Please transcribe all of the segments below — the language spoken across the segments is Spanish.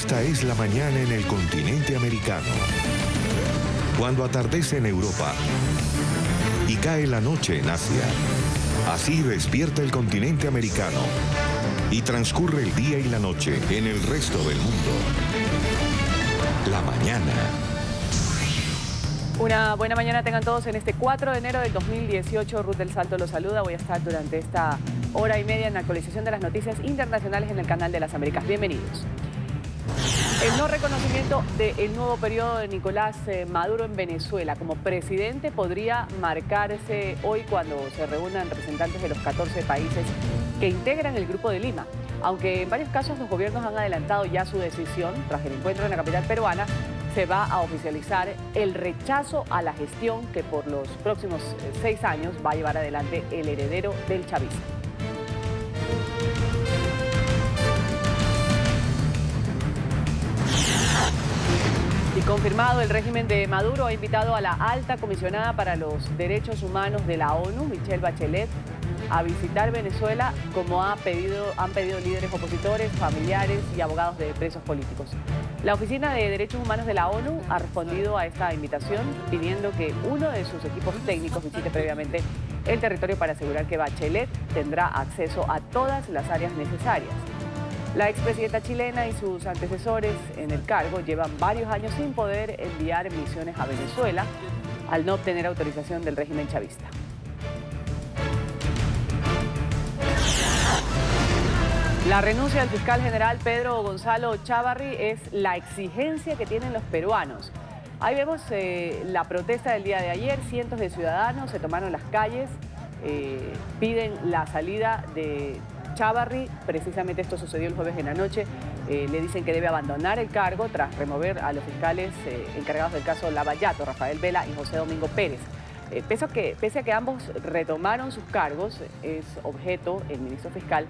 Esta es la mañana en el continente americano. Cuando atardece en Europa y cae la noche en Asia. Así despierta el continente americano y transcurre el día y la noche en el resto del mundo. La mañana. Una buena mañana tengan todos en este 4 de enero del 2018. Ruth del Salto los saluda. Voy a estar durante esta hora y media en la actualización de las noticias internacionales en el canal de las Américas. Bienvenidos. El no reconocimiento del nuevo periodo de Nicolás Maduro en Venezuela como presidente podría marcarse hoy cuando se reúnan representantes de los 14 países que integran el Grupo de Lima. Aunque en varios casos los gobiernos han adelantado ya su decisión, tras el encuentro en la capital peruana, se va a oficializar el rechazo a la gestión que por los próximos 6 años va a llevar adelante el heredero del chavismo. Y confirmado, el régimen de Maduro ha invitado a la alta comisionada para los derechos humanos de la ONU, Michelle Bachelet, a visitar Venezuela, como han pedido líderes opositores, familiares y abogados de presos políticos. La Oficina de Derechos Humanos de la ONU ha respondido a esta invitación pidiendo que uno de sus equipos técnicos visite previamente el territorio para asegurar que Bachelet tendrá acceso a todas las áreas necesarias. La expresidenta chilena y sus antecesores en el cargo llevan varios años sin poder enviar misiones a Venezuela al no obtener autorización del régimen chavista. La renuncia del fiscal general Pedro Gonzalo Chávarri es la exigencia que tienen los peruanos. Ahí vemos la protesta del día de ayer. Cientos de ciudadanos se tomaron las calles, piden la salida de Chávarri. Precisamente esto sucedió el jueves en la noche. Le dicen que debe abandonar el cargo tras remover a los fiscales encargados del caso Lavallato, Rafael Vela y José Domingo Pérez. Pese a que ambos retomaron sus cargos, es objeto el ministro fiscal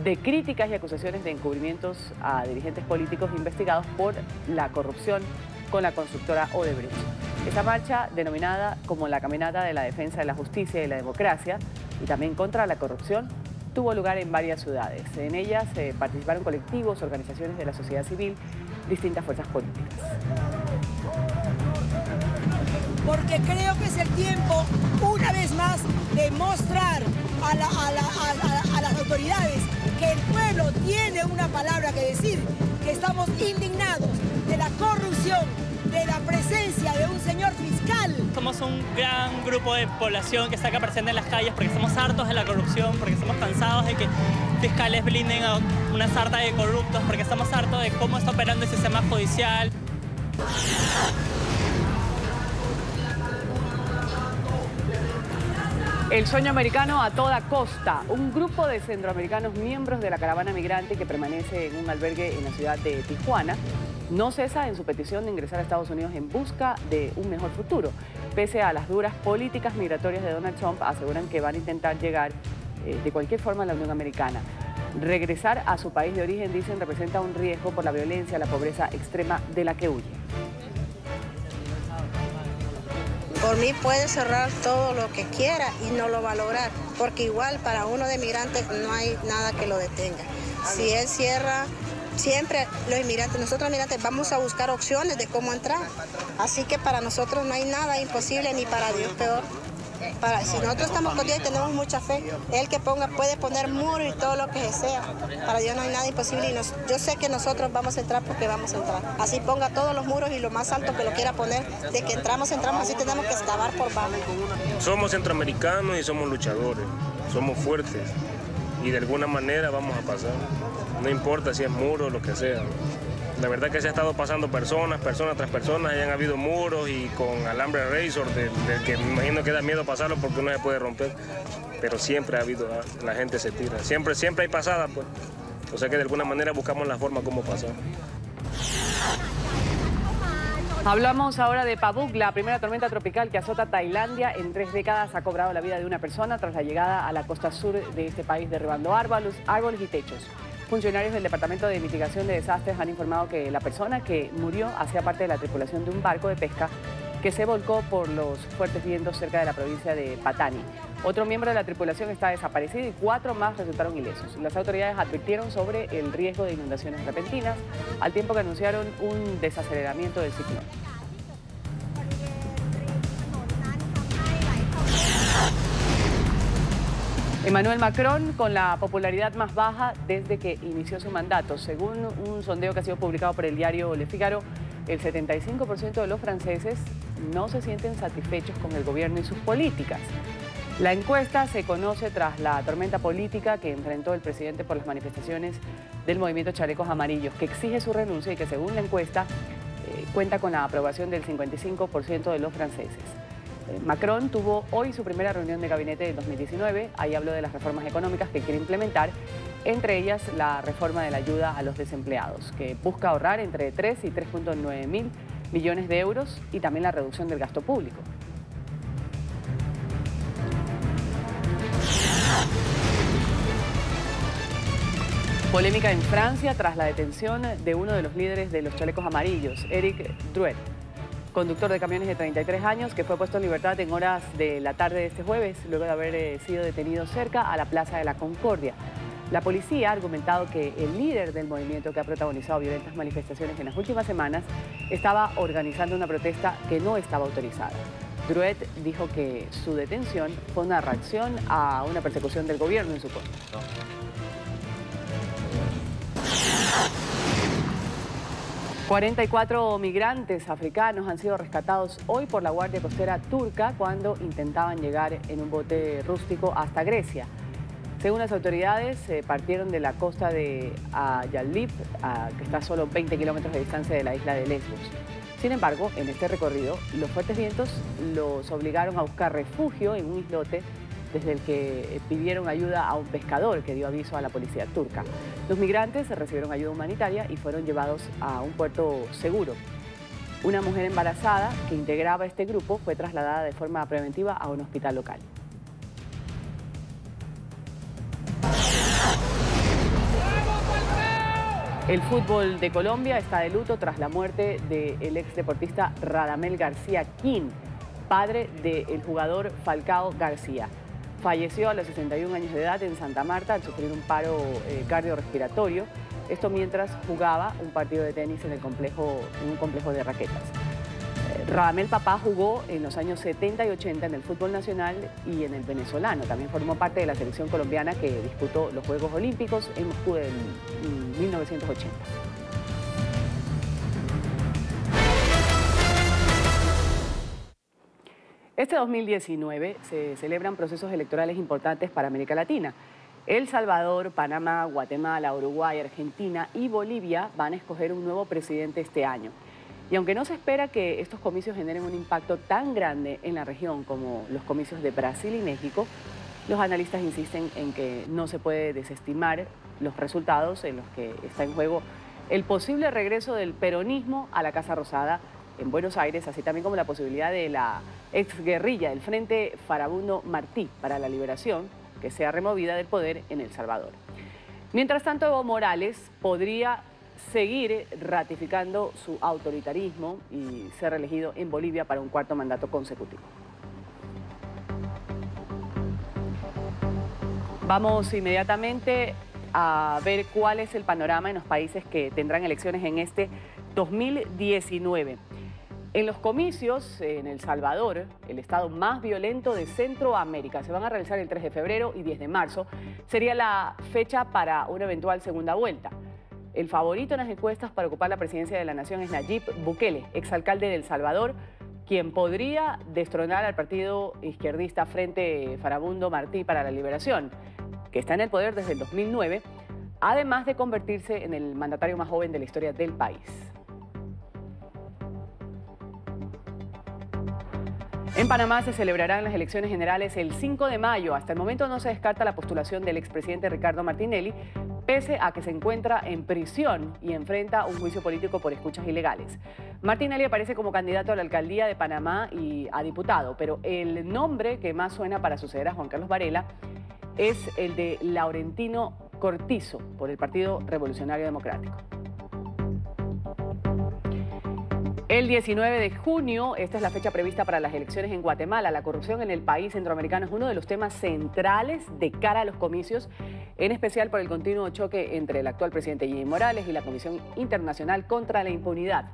de críticas y acusaciones de encubrimientos a dirigentes políticos investigados por la corrupción con la constructora Odebrecht. Esta marcha, denominada como la Caminata de la Defensa de la Justicia y la Democracia, y también contra la corrupción, tuvo lugar en varias ciudades. En ellas participaron colectivos, organizaciones de la sociedad civil, distintas fuerzas políticas. Porque creo que es el tiempo, una vez más, de mostrar a las autoridades que el pueblo tiene una palabra que decir, que estamos indignados de la corrupción, de la presencia de un señor fiscal. Somos un gran grupo de población que está acá presente en las calles porque estamos hartos de la corrupción, porque estamos cansados de que fiscales blinden a una sarta de corruptos, porque estamos hartos de cómo está operando el sistema judicial. El sueño americano a toda costa. Un grupo de centroamericanos miembros de la caravana migrante que permanece en un albergue en la ciudad de Tijuana no cesa en su petición de ingresar a Estados Unidos en busca de un mejor futuro. Pese a las duras políticas migratorias de Donald Trump, aseguran que van a intentar llegar de cualquier forma a la Unión Americana. Regresar a su país de origen, dicen, representa un riesgo por la violencia, la pobreza extrema de la que huyen. Por mí puede cerrar todo lo que quiera y no lo va a lograr, porque igual para uno de migrante no hay nada que lo detenga. Si él cierra, siempre los inmigrantes, nosotros migrantes vamos a buscar opciones de cómo entrar. Así que para nosotros no hay nada imposible, ni para Dios peor. Si nosotros estamos con Dios y tenemos mucha fe, Él que puede poner muro y todo lo que sea. Para Dios no hay nada imposible y yo sé que nosotros vamos a entrar porque vamos a entrar. Así ponga todos los muros y lo más alto que lo quiera poner, de que entramos, así tenemos que excavar por bajo. Somos centroamericanos y somos luchadores, somos fuertes y de alguna manera vamos a pasar. No importa si es muro o lo que sea. La verdad que se ha estado pasando personas tras personas, y han habido muros y con alambre razor, del que me imagino que da miedo pasarlo porque no se puede romper, pero siempre ha habido, la gente se tira, siempre hay pasada, pues. O sea que de alguna manera buscamos la forma como pasar. Hablamos ahora de Pabuk, la primera tormenta tropical que azota Tailandia en 3 décadas. Ha cobrado la vida de una persona tras la llegada a la costa sur de este país, derribando árboles y techos. Funcionarios del Departamento de Mitigación de Desastres han informado que la persona que murió hacía parte de la tripulación de un barco de pesca que se volcó por los fuertes vientos cerca de la provincia de Patani. Otro miembro de la tripulación está desaparecido y 4 más resultaron ilesos. Las autoridades advirtieron sobre el riesgo de inundaciones repentinas, al tiempo que anunciaron un desaceleramiento del ciclón. Emmanuel Macron con la popularidad más baja desde que inició su mandato. Según un sondeo que ha sido publicado por el diario Le Figaro, el 75% de los franceses no se sienten satisfechos con el gobierno y sus políticas. La encuesta se conoce tras la tormenta política que enfrentó el presidente por las manifestaciones del movimiento Chalecos Amarillos, que exige su renuncia y que, según la encuesta, cuenta con la aprobación del 55% de los franceses. Macron tuvo hoy su primera reunión de gabinete de 2019. Ahí habló de las reformas económicas que quiere implementar, entre ellas la reforma de la ayuda a los desempleados, que busca ahorrar entre 3 y 3.9 mil millones de euros, y también la reducción del gasto público. Polémica en Francia tras la detención de uno de los líderes de los Chalecos Amarillos, Éric Druet, conductor de camiones de 33 años, que fue puesto en libertad en horas de la tarde de este jueves, luego de haber sido detenido cerca a la Plaza de la Concordia. La policía ha argumentado que el líder del movimiento, que ha protagonizado violentas manifestaciones en las últimas semanas, estaba organizando una protesta que no estaba autorizada. Druet dijo que su detención fue una reacción a una persecución del gobierno en su contra. 44 migrantes africanos han sido rescatados hoy por la Guardia Costera turca cuando intentaban llegar en un bote rústico hasta Grecia. Según las autoridades, partieron de la costa de Ayalip, que está a solo 20 kilómetros de distancia de la isla de Lesbos. Sin embargo, en este recorrido, los fuertes vientos los obligaron a buscar refugio en un islote desde el que pidieron ayuda a un pescador que dio aviso a la policía turca. Los migrantes recibieron ayuda humanitaria y fueron llevados a un puerto seguro. Una mujer embarazada que integraba este grupo fue trasladada de forma preventiva a un hospital local. El fútbol de Colombia está de luto tras la muerte del exdeportista Radamel García King, padre del jugador Falcao García. Falleció a los 61 años de edad en Santa Marta al sufrir un paro cardiorrespiratorio. Esto mientras jugaba un partido de tenis en un complejo de raquetas. Radamel papá jugó en los años 70 y 80 en el fútbol nacional y en el venezolano. También formó parte de la selección colombiana que disputó los Juegos Olímpicos en Moscú en 1980. Este 2019 se celebran procesos electorales importantes para América Latina. El Salvador, Panamá, Guatemala, Uruguay, Argentina y Bolivia van a escoger un nuevo presidente este año. Y aunque no se espera que estos comicios generen un impacto tan grande en la región como los comicios de Brasil y México, los analistas insisten en que no se puede desestimar los resultados en los que está en juego el posible regreso del peronismo a la Casa Rosada en Buenos Aires, así también como la posibilidad de la exguerrilla del Frente Farabundo Martí para la Liberación, que sea removida del poder en El Salvador. Mientras tanto, Evo Morales podría seguir ratificando su autoritarismo y ser reelegido en Bolivia para un cuarto mandato consecutivo. Vamos inmediatamente a ver cuál es el panorama en los países que tendrán elecciones en este 2019. En los comicios en El Salvador, el estado más violento de Centroamérica, se van a realizar el 3 de febrero y 10 de marzo. Sería la fecha para una eventual segunda vuelta. El favorito en las encuestas para ocupar la presidencia de la nación es Nayib Bukele, exalcalde de El Salvador, quien podría destronar al partido izquierdista Frente Farabundo Martí para la Liberación, que está en el poder desde el 2009, además de convertirse en el mandatario más joven de la historia del país. En Panamá se celebrarán las elecciones generales el 5 de mayo. Hasta el momento no se descarta la postulación del expresidente Ricardo Martinelli, pese a que se encuentra en prisión y enfrenta un juicio político por escuchas ilegales. Martinelli aparece como candidato a la alcaldía de Panamá y a diputado, pero el nombre que más suena para suceder a Juan Carlos Varela es el de Laurentino Cortizo, por el Partido Revolucionario Democrático. El 19 de junio, esta es la fecha prevista para las elecciones en Guatemala. La corrupción en el país centroamericano es uno de los temas centrales de cara a los comicios, en especial por el continuo choque entre el actual presidente Evo Morales y la Comisión Internacional contra la Impunidad.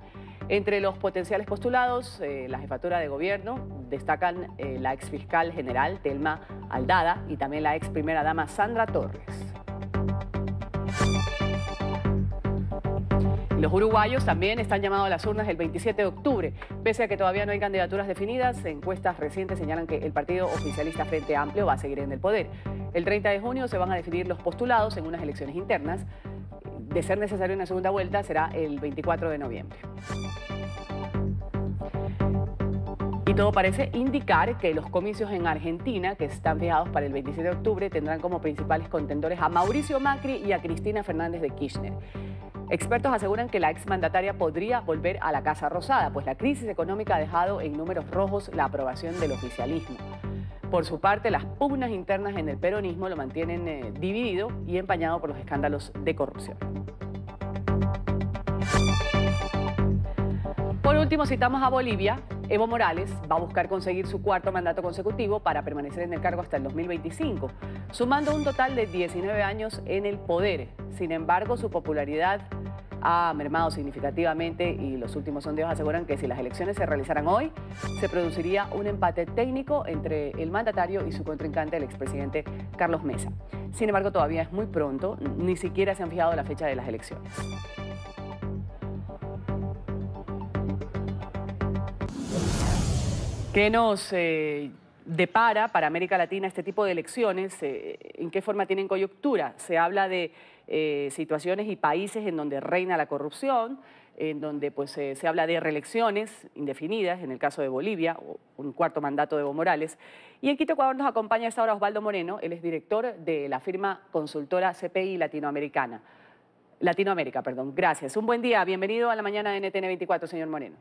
Entre los potenciales postulados, la jefatura de gobierno destacan la exfiscal general Thelma Aldada y también la ex primera dama Sandra Torres. Los uruguayos también están llamados a las urnas el 27 de octubre. Pese a que todavía no hay candidaturas definidas, encuestas recientes señalan que el partido oficialista Frente Amplio va a seguir en el poder. El 30 de junio se van a definir los postulados en unas elecciones internas. De ser necesario una segunda vuelta, será el 24 de noviembre. Y todo parece indicar que los comicios en Argentina, que están fijados para el 27 de octubre, tendrán como principales contendores a Mauricio Macri y a Cristina Fernández de Kirchner. Expertos aseguran que la exmandataria podría volver a la Casa Rosada, pues la crisis económica ha dejado en números rojos la aprobación del oficialismo. Por su parte, las pugnas internas en el peronismo lo mantienen dividido y empañado por los escándalos de corrupción. Por último, citamos a Bolivia. Evo Morales va a buscar conseguir su cuarto mandato consecutivo para permanecer en el cargo hasta el 2025, sumando un total de 19 años en el poder. Sin embargo, su popularidad ha mermado significativamente y los últimos sondeos aseguran que si las elecciones se realizaran hoy, se produciría un empate técnico entre el mandatario y su contrincante, el expresidente Carlos Mesa. Sin embargo, todavía es muy pronto, ni siquiera se han fijado la fecha de las elecciones. ¿Qué nos depara para América Latina este tipo de elecciones? ¿En qué forma tienen coyuntura? Se habla de situaciones y países en donde reina la corrupción, en donde pues, se habla de reelecciones indefinidas, en el caso de Bolivia, o un cuarto mandato de Evo Morales. Y en Quito, Ecuador, nos acompaña a esta hora Osvaldo Moreno, él es director de la firma consultora CPI Latinoamérica. Gracias. Un buen día, bienvenido a la mañana de NTN 24, señor Moreno.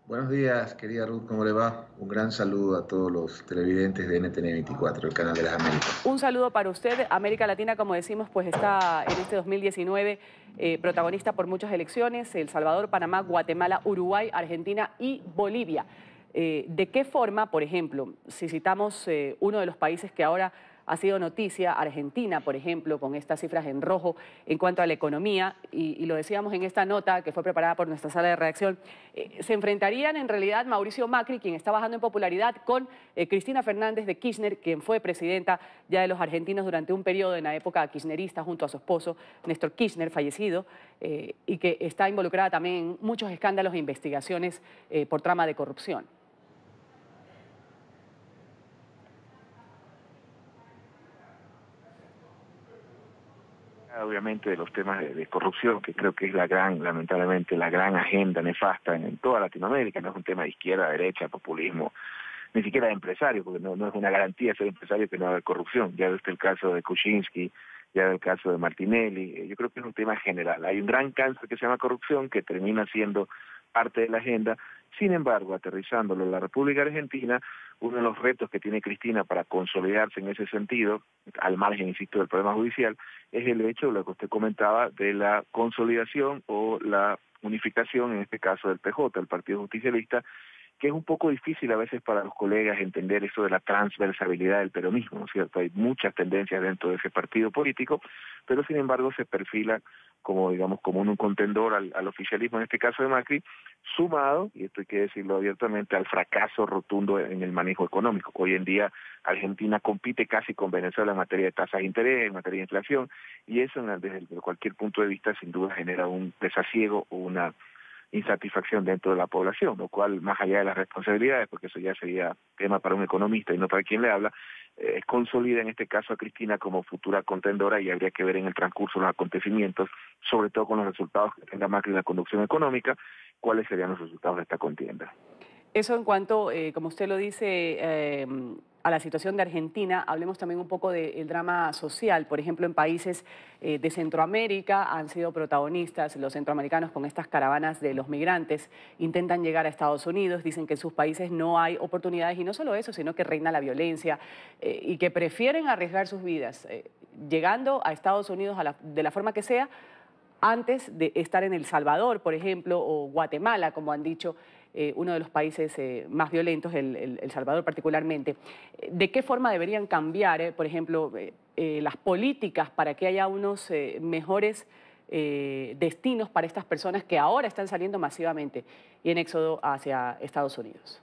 Buenos días, querida Ruth, ¿cómo le va? Un gran saludo a todos los televidentes de NTN 24, el canal de las Américas. Un saludo para usted. América Latina, como decimos, pues está en este 2019 protagonista por muchas elecciones: El Salvador, Panamá, Guatemala, Uruguay, Argentina y Bolivia. ¿De qué forma, por ejemplo, si citamos uno de los países que ahora ha sido noticia, Argentina, por ejemplo, con estas cifras en rojo en cuanto a la economía, y lo decíamos en esta nota que fue preparada por nuestra sala de redacción, se enfrentarían en realidad Mauricio Macri, quien está bajando en popularidad, con Cristina Fernández de Kirchner, quien fue presidenta ya de los argentinos durante un periodo en la época kirchnerista junto a su esposo Néstor Kirchner, fallecido, y que está involucrada también en muchos escándalos e investigaciones por trama de corrupción. Obviamente de los temas de corrupción, que creo que es lamentablemente, la gran agenda nefasta en toda Latinoamérica. No es un tema de izquierda, derecha, populismo, ni siquiera de empresario, porque no es una garantía ser empresario que no va a haber corrupción. Ya desde el caso de Kuczynski, ya del caso de Martinelli, yo creo que es un tema general. Hay un gran cáncer que se llama corrupción, que termina siendo parte de la agenda. Sin embargo, aterrizándolo en la República Argentina, uno de los retos que tiene Cristina para consolidarse en ese sentido, al margen, insisto, del problema judicial, es el hecho de lo que usted comentaba de la consolidación o la unificación, en este caso del PJ, el Partido Justicialista, que es un poco difícil a veces para los colegas entender eso de la transversabilidad del peronismo, ¿no es cierto? Hay muchas tendencias dentro de ese partido político, pero sin embargo se perfila como, digamos, como un contendor al oficialismo, en este caso de Macri, sumado, y esto hay que decirlo abiertamente, al fracaso rotundo en el manejo económico. Hoy en día Argentina compite casi con Venezuela en materia de tasas de interés, en materia de inflación, y eso desde cualquier punto de vista sin duda genera un desasiego o una insatisfacción dentro de la población, lo cual, más allá de las responsabilidades, porque eso ya sería tema para un economista y no para quien le habla, consolida en este caso a Cristina como futura contendora, y habría que ver en el transcurso de los acontecimientos, sobre todo con los resultados que tenga Macri en la conducción económica, cuáles serían los resultados de esta contienda. Eso en cuanto, como usted lo dice, a la situación de Argentina. Hablemos también un poco del drama social. Por ejemplo, en países de Centroamérica han sido protagonistas los centroamericanos con estas caravanas de los migrantes. Intentan llegar a Estados Unidos, dicen que en sus países no hay oportunidades, y no solo eso, sino que reina la violencia y que prefieren arriesgar sus vidas, llegando a Estados Unidos de la forma que sea, antes de estar en El Salvador, por ejemplo, o Guatemala, como han dicho, uno de los países más violentos, El Salvador particularmente. ¿De qué forma deberían cambiar, por ejemplo, las políticas para que haya unos mejores destinos para estas personas que ahora están saliendo masivamente y en éxodo hacia Estados Unidos?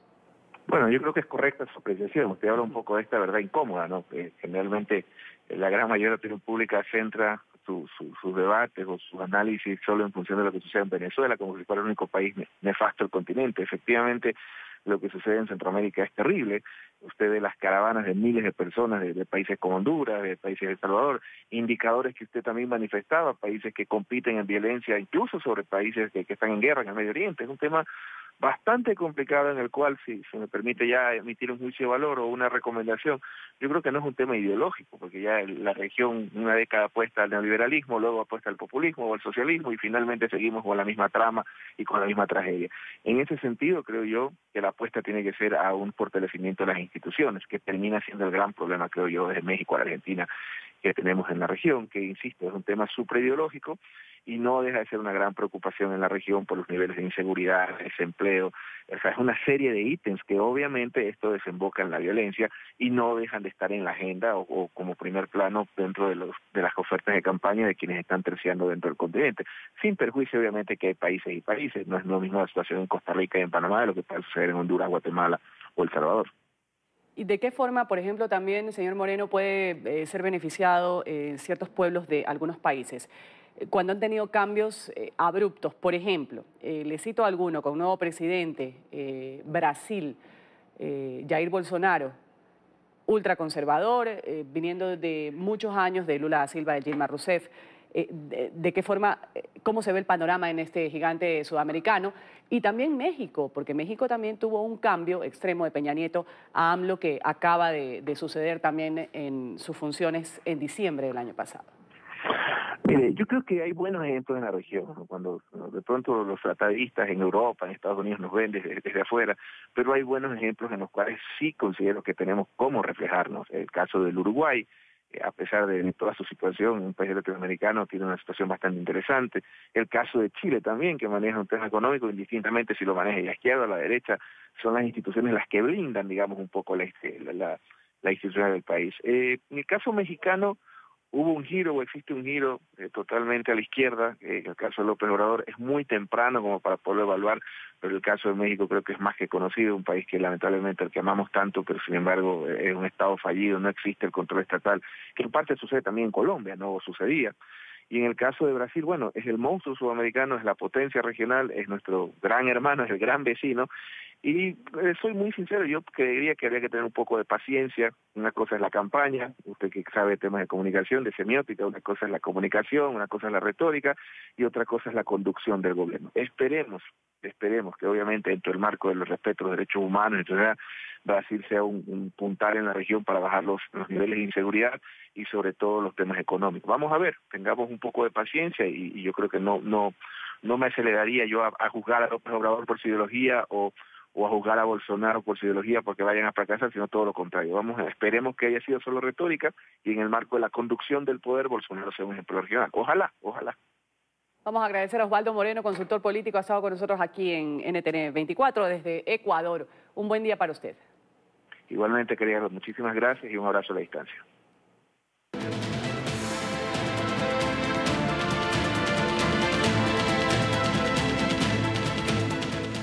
Bueno, yo creo que es correcta su apreciación. Usted habla un poco de esta verdad incómoda, ¿no? Que generalmente la gran mayoría de la opinión pública centra sus debates o su análisis solo en función de lo que sucede en Venezuela, como si fuera el único país nefasto del continente. Efectivamente, lo que sucede en Centroamérica es terrible. Usted ve las caravanas de miles de personas de países como Honduras, de países de El Salvador, indicadores que usted también manifestaba, países que compiten en violencia, incluso sobre países que están en guerra en el Medio Oriente. Es un tema bastante complicado en el cual, si se me permite ya emitir un juicio de valor o una recomendación, yo creo que no es un tema ideológico, porque ya la región una década apuesta al neoliberalismo, luego apuesta al populismo o al socialismo y finalmente seguimos con la misma trama y con la misma tragedia. En ese sentido, creo yo que la apuesta tiene que ser a un fortalecimiento de las instituciones, que termina siendo el gran problema, creo yo, desde México a la Argentina que tenemos en la región, que, insisto, es un tema supraideológico y no deja de ser una gran preocupación en la región por los niveles de inseguridad, desempleo. O sea, es una serie de ítems que obviamente esto desemboca en la violencia y no dejan de estar en la agenda o como primer plano dentro de las ofertas de campaña de quienes están terciando dentro del continente. Sin perjuicio, obviamente, que hay países y países. No es lo mismo la situación en Costa Rica y en Panamá de lo que puede suceder en Honduras, Guatemala o El Salvador. ¿Y de qué forma, por ejemplo, también, señor Moreno, puede ser beneficiado ciertos pueblos de algunos países cuando han tenido cambios abruptos? Por ejemplo, le cito alguno, con un nuevo presidente, Brasil, Jair Bolsonaro, ultraconservador, viniendo de muchos años de Lula da Silva, de Dilma Rousseff. ¿De qué forma, cómo se ve el panorama en este gigante sudamericano? Y también México, porque México también tuvo un cambio extremo de Peña Nieto a AMLO que acaba de suceder también en sus funciones en diciembre del año pasado. Mire, yo creo que hay buenos ejemplos en la región, ¿no? Cuando de pronto los tratadistas en Europa, en Estados Unidos nos ven desde afuera, pero hay buenos ejemplos en los cuales sí considero que tenemos cómo reflejarnos. El caso del Uruguay, a pesar de toda su situación, un país latinoamericano tiene una situación bastante interesante. El caso de Chile también, que maneja un tema económico, indistintamente si lo maneja la izquierda o la derecha, son las instituciones las que blindan, digamos, un poco la institución del país. En el caso mexicano, hubo un giro o existe un giro totalmente a la izquierda. El caso de López Obrador es muy temprano como para poderlo evaluar, pero el caso de México creo que es más que conocido, un país que lamentablemente el que amamos tanto, pero sin embargo es un estado fallido, no existe el control estatal, que en parte sucede también en Colombia, no sucedía. Y en el caso de Brasil, bueno, es el monstruo sudamericano, es la potencia regional, es nuestro gran hermano, es el gran vecino. Y soy muy sincero, yo creería que habría que tener un poco de paciencia. Una cosa es la campaña, usted que sabe temas de comunicación, de semiótica, una cosa es la comunicación, una cosa es la retórica y otra cosa es la conducción del gobierno. Esperemos que obviamente dentro del marco del respeto a los derechos humanos, entonces Brasil sea un puntal en la región para bajar los niveles de inseguridad y sobre todo los temas económicos. Vamos a ver, tengamos un poco de paciencia y yo creo que no me aceleraría yo a juzgar a López Obrador por su ideología o a juzgar a Bolsonaro por su ideología porque vayan a fracasar, sino todo lo contrario. Esperemos que haya sido solo retórica y en el marco de la conducción del poder Bolsonaro sea un ejemplo regional. Ojalá. Vamos a agradecer a Osvaldo Moreno, consultor político, ha estado con nosotros aquí en NTN 24 desde Ecuador. Un buen día para usted. Igualmente, querida, muchísimas gracias y un abrazo a la distancia.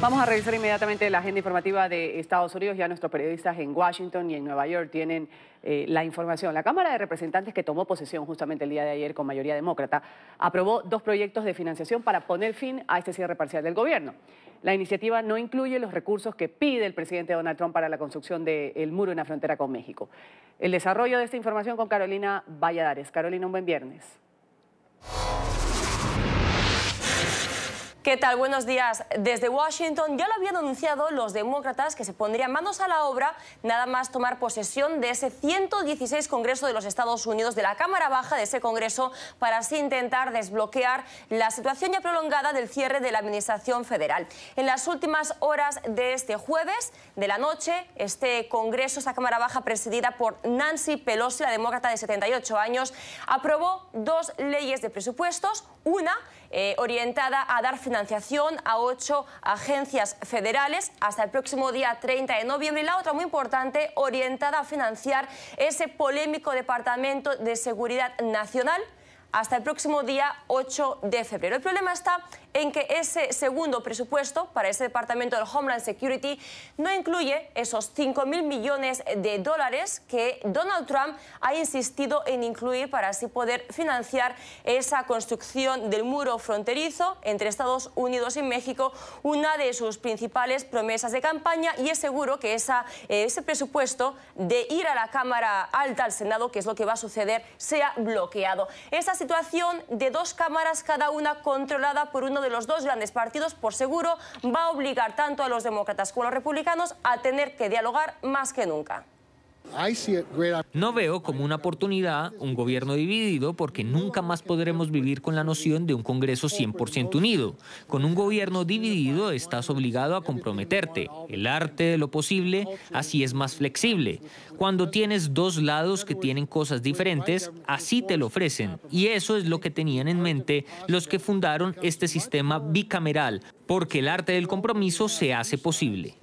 Vamos a revisar inmediatamente la agenda informativa de Estados Unidos. Ya nuestros periodistas en Washington y en Nueva York tienen la información. La Cámara de Representantes, que tomó posesión justamente el día de ayer con mayoría demócrata, aprobó 2 proyectos de financiación para poner fin a este cierre parcial del gobierno. La iniciativa no incluye los recursos que pide el presidente Donald Trump para la construcción del muro en la frontera con México. El desarrollo de esta información con Carolina Valladares. Carolina, un buen viernes. ¿Qué tal? Buenos días. Desde Washington ya lo habían anunciado los demócratas que se pondrían manos a la obra nada más tomar posesión de ese 116 Congreso de los Estados Unidos, de la Cámara Baja de ese Congreso, para así intentar desbloquear la situación ya prolongada del cierre de la Administración Federal. En las últimas horas de este jueves de la noche, este Congreso, esta Cámara Baja presidida por Nancy Pelosi, la demócrata de 78 años, aprobó 2 leyes de presupuestos, Una orientada a dar financiación a 8 agencias federales hasta el próximo día 30 de noviembre y la otra muy importante orientada a financiar ese polémico Departamento de Seguridad Nacional hasta el próximo día 8 de febrero. El problema está en que ese segundo presupuesto para ese Departamento del Homeland Security no incluye esos 5.000 millones de dólares que Donald Trump ha insistido en incluir para así poder financiar esa construcción del muro fronterizo entre Estados Unidos y México, una de sus principales promesas de campaña, y es seguro que ese presupuesto de ir a la Cámara Alta, al Senado, que es lo que va a suceder, sea bloqueado. Esa situación de 2 cámaras, cada una controlada por uno de los 2 grandes partidos, por seguro va a obligar tanto a los demócratas como a los republicanos a tener que dialogar más que nunca. No veo como una oportunidad un gobierno dividido, porque nunca más podremos vivir con la noción de un Congreso 100% unido. Con un gobierno dividido estás obligado a comprometerte. El arte de lo posible así es más flexible. Cuando tienes 2 lados que tienen cosas diferentes, así te lo ofrecen. Y eso es lo que tenían en mente los que fundaron este sistema bicameral, porque el arte del compromiso se hace posible.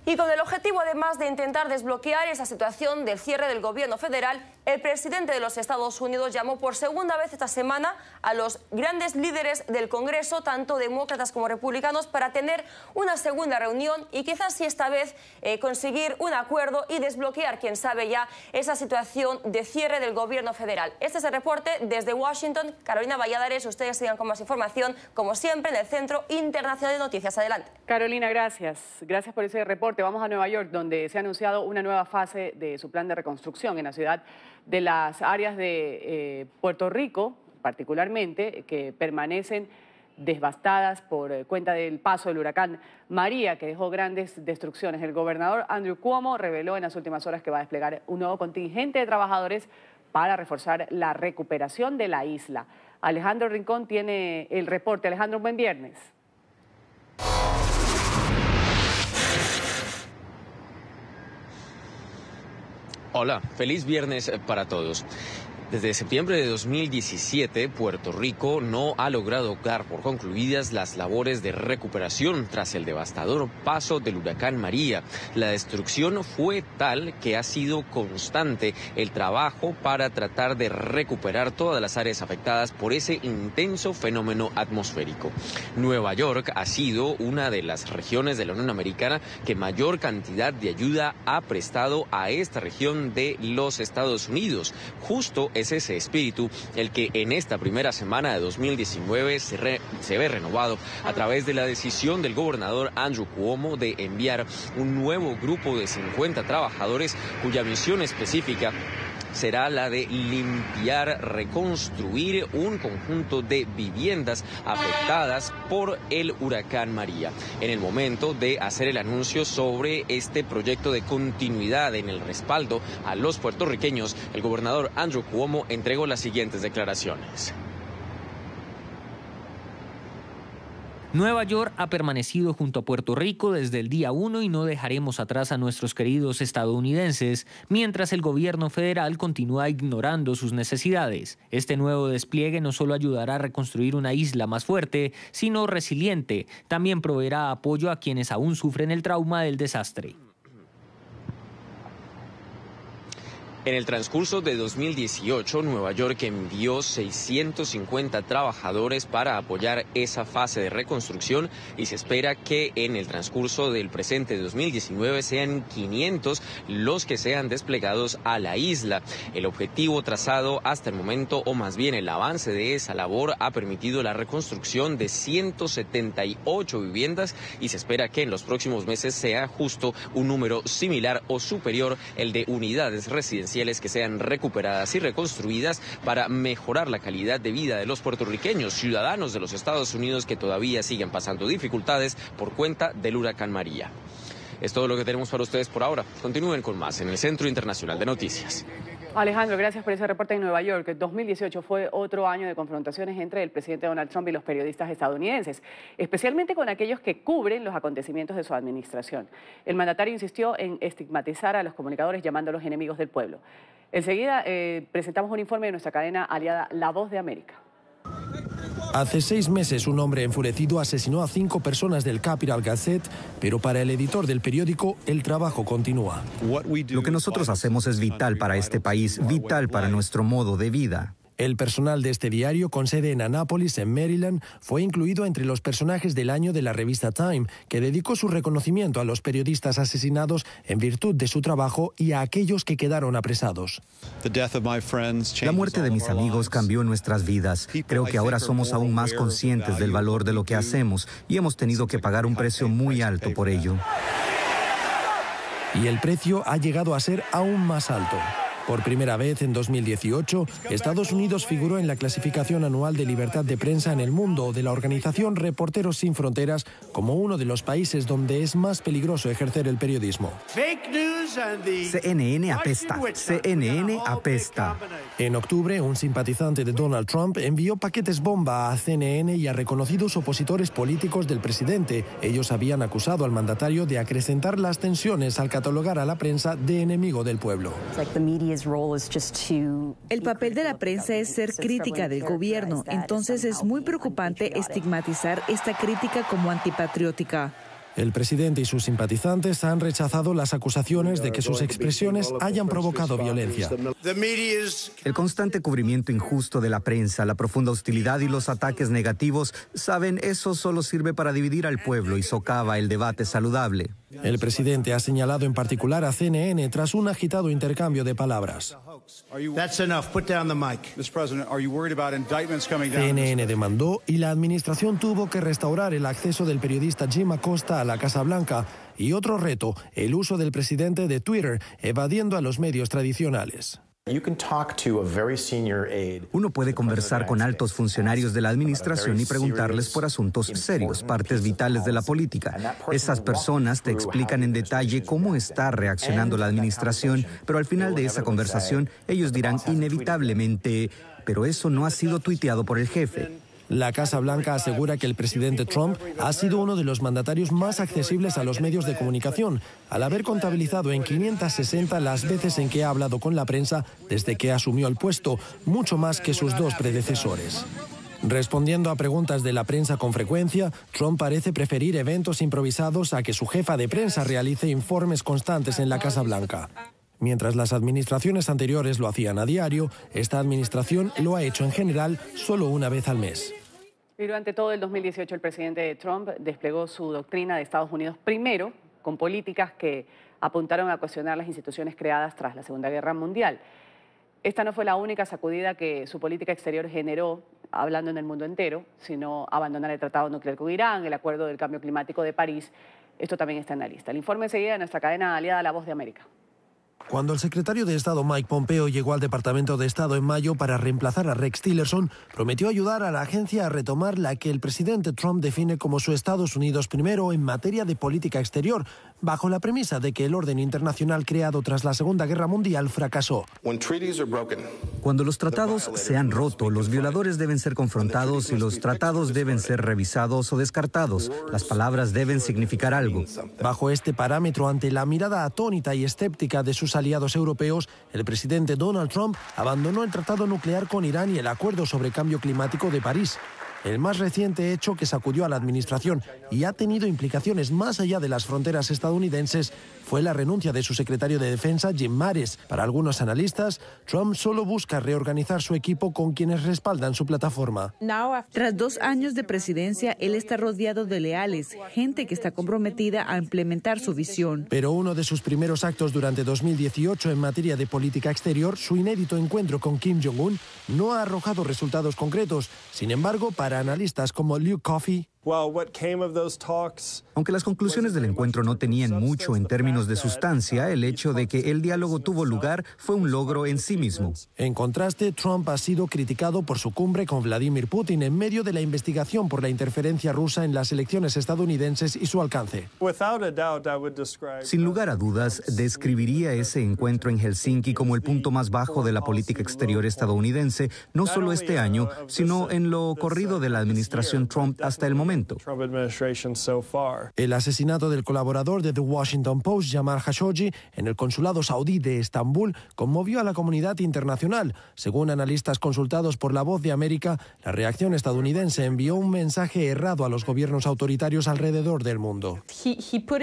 Y con el objetivo, además de intentar desbloquear esa situación del cierre del gobierno federal, el presidente de los Estados Unidos llamó por segunda vez esta semana a los grandes líderes del Congreso, tanto demócratas como republicanos, para tener una segunda reunión y quizás sí esta vez conseguir un acuerdo y desbloquear, quién sabe ya, esa situación de cierre del gobierno federal. Este es el reporte desde Washington. Carolina Valladares, ustedes sigan con más información, como siempre, en el Centro Internacional de Noticias. Adelante. Carolina, gracias. Gracias por ese reporte. Vamos a Nueva York, donde se ha anunciado una nueva fase de su plan de reconstrucción en la ciudad de las áreas de Puerto Rico, particularmente, que permanecen devastadas por cuenta del paso del huracán María, que dejó grandes destrucciones. El gobernador Andrew Cuomo reveló en las últimas horas que va a desplegar un nuevo contingente de trabajadores para reforzar la recuperación de la isla. Alejandro Rincón tiene el reporte. Alejandro, buen viernes. Hola, feliz viernes para todos. Desde septiembre de 2017, Puerto Rico no ha logrado dar por concluidas las labores de recuperación tras el devastador paso del huracán María. La destrucción fue tal que ha sido constante el trabajo para tratar de recuperar todas las áreas afectadas por ese intenso fenómeno atmosférico. Nueva York ha sido una de las regiones de la Unión Americana que mayor cantidad de ayuda ha prestado a esta región de los Estados Unidos. Justo es ese espíritu el que en esta primera semana de 2019 se ve renovado a través de la decisión del gobernador Andrew Cuomo de enviar un nuevo grupo de 50 trabajadores cuya misión específica será la de limpiar, reconstruir un conjunto de viviendas afectadas por el huracán María. En el momento de hacer el anuncio sobre este proyecto de continuidad en el respaldo a los puertorriqueños, el gobernador Andrew Cuomo entregó las siguientes declaraciones. Nueva York ha permanecido junto a Puerto Rico desde el día 1 y no dejaremos atrás a nuestros queridos estadounidenses, mientras el gobierno federal continúa ignorando sus necesidades. Este nuevo despliegue no solo ayudará a reconstruir una isla más fuerte, sino resiliente. También proveerá apoyo a quienes aún sufren el trauma del desastre. En el transcurso de 2018, Nueva York envió 650 trabajadores para apoyar esa fase de reconstrucción y se espera que en el transcurso del presente de 2019 sean 500 los que sean desplegados a la isla. El objetivo trazado hasta el momento, o más bien el avance de esa labor, ha permitido la reconstrucción de 178 viviendas y se espera que en los próximos meses sea justo un número similar o superior el de unidades residenciales que sean recuperadas y reconstruidas para mejorar la calidad de vida de los puertorriqueños, ciudadanos de los Estados Unidos que todavía siguen pasando dificultades por cuenta del huracán María. Es todo lo que tenemos para ustedes por ahora. Continúen con más en el Centro Internacional de Noticias. Alejandro, gracias por ese reporte en Nueva York. 2018 fue otro año de confrontaciones entre el presidente Donald Trump y los periodistas estadounidenses, especialmente con aquellos que cubren los acontecimientos de su administración. El mandatario insistió en estigmatizar a los comunicadores llamándolos enemigos del pueblo. Enseguida presentamos un informe de nuestra cadena aliada La Voz de América. Hace 6 meses un hombre enfurecido asesinó a 5 personas del Capital Gazette, pero para el editor del periódico el trabajo continúa. Lo que nosotros hacemos es vital para este país, vital para nuestro modo de vida. El personal de este diario, con sede en Annapolis, en Maryland, fue incluido entre los personajes del año de la revista Time, que dedicó su reconocimiento a los periodistas asesinados en virtud de su trabajo y a aquellos que quedaron apresados. La muerte de mis amigos cambió nuestras vidas. Creo que ahora somos aún más conscientes del valor de lo que hacemos y hemos tenido que pagar un precio muy alto por ello. Y el precio ha llegado a ser aún más alto. Por primera vez en 2018, Estados Unidos figuró en la clasificación anual de libertad de prensa en el mundo de la organización Reporteros Sin Fronteras como uno de los países donde es más peligroso ejercer el periodismo. CNN apesta. CNN apesta. En octubre, un simpatizante de Donald Trump envió paquetes bomba a CNN y a reconocidos opositores políticos del presidente. Ellos habían acusado al mandatario de acrecentar las tensiones al catalogar a la prensa de enemigo del pueblo. El papel de la prensa es ser crítica del gobierno, entonces es muy preocupante estigmatizar esta crítica como antipatriótica. El presidente y sus simpatizantes han rechazado las acusaciones de que sus expresiones hayan provocado violencia. El constante cubrimiento injusto de la prensa, la profunda hostilidad y los ataques negativos, saben, eso solo sirve para dividir al pueblo y socava el debate saludable. El presidente ha señalado en particular a CNN tras un agitado intercambio de palabras. CNN demandó y la administración tuvo que restaurar el acceso del periodista Jim Acosta a la Casa Blanca. Y otro reto, el uso del presidente de Twitter, evadiendo a los medios tradicionales. Uno puede conversar con altos funcionarios de la administración y preguntarles por asuntos serios, partes vitales de la política. Esas personas te explican en detalle cómo está reaccionando la administración, pero al final de esa conversación ellos dirán inevitablemente, pero eso no ha sido tuiteado por el jefe. La Casa Blanca asegura que el presidente Trump ha sido uno de los mandatarios más accesibles a los medios de comunicación, al haber contabilizado en 560 las veces en que ha hablado con la prensa desde que asumió el puesto, mucho más que sus 2 predecesores. Respondiendo a preguntas de la prensa con frecuencia, Trump parece preferir eventos improvisados a que su jefa de prensa realice informes constantes en la Casa Blanca. Mientras las administraciones anteriores lo hacían a diario, esta administración lo ha hecho en general solo una vez al mes. Y durante todo el 2018 el presidente Trump desplegó su doctrina de Estados Unidos primero, con políticas que apuntaron a cuestionar las instituciones creadas tras la Segunda Guerra Mundial. Esta no fue la única sacudida que su política exterior generó, hablando en el mundo entero, sino abandonar el tratado nuclear con Irán, el acuerdo del cambio climático de París. Esto también está en la lista. El informe enseguida de nuestra cadena aliada La Voz de América. Cuando el secretario de Estado Mike Pompeo llegó al Departamento de Estado en mayo para reemplazar a Rex Tillerson, prometió ayudar a la agencia a retomar la que el presidente Trump define como su Estados Unidos primero en materia de política exterior, bajo la premisa de que el orden internacional creado tras la Segunda Guerra Mundial fracasó. Cuando los tratados se han roto, los violadores deben ser confrontados y los tratados deben ser revisados o descartados. Las palabras deben significar algo. Bajo este parámetro, ante la mirada atónita y escéptica de sus aliados europeos, el presidente Donald Trump abandonó el tratado nuclear con Irán y el acuerdo sobre cambio climático de París. El más reciente hecho que sacudió a la administración y ha tenido implicaciones más allá de las fronteras estadounidenses fue la renuncia de su secretario de Defensa, Jim Mattis. Para algunos analistas, Trump solo busca reorganizar su equipo con quienes respaldan su plataforma. Tras 2 años de presidencia, él está rodeado de leales, gente que está comprometida a implementar su visión. Pero uno de sus primeros actos durante 2018 en materia de política exterior, su inédito encuentro con Kim Jong-un, no ha arrojado resultados concretos. Sin embargo, para analistas como Luke Coffey, Aunque las conclusiones del encuentro no tenían mucho en términos de sustancia, el hecho de que el diálogo tuvo lugar fue un logro en sí mismo. En contraste, Trump ha sido criticado por su cumbre con Vladimir Putin en medio de la investigación por la interferencia rusa en las elecciones estadounidenses y su alcance. Sin lugar a dudas, describiría ese encuentro en Helsinki como el punto más bajo de la política exterior estadounidense, no solo este año, sino en lo corrido de la administración Trump hasta el momento. El asesinato del colaborador de The Washington Post, Jamal Khashoggi, en el consulado saudí de Estambul, conmovió a la comunidad internacional. Según analistas consultados por La Voz de América, la reacción estadounidense envió un mensaje errado a los gobiernos autoritarios alrededor del mundo.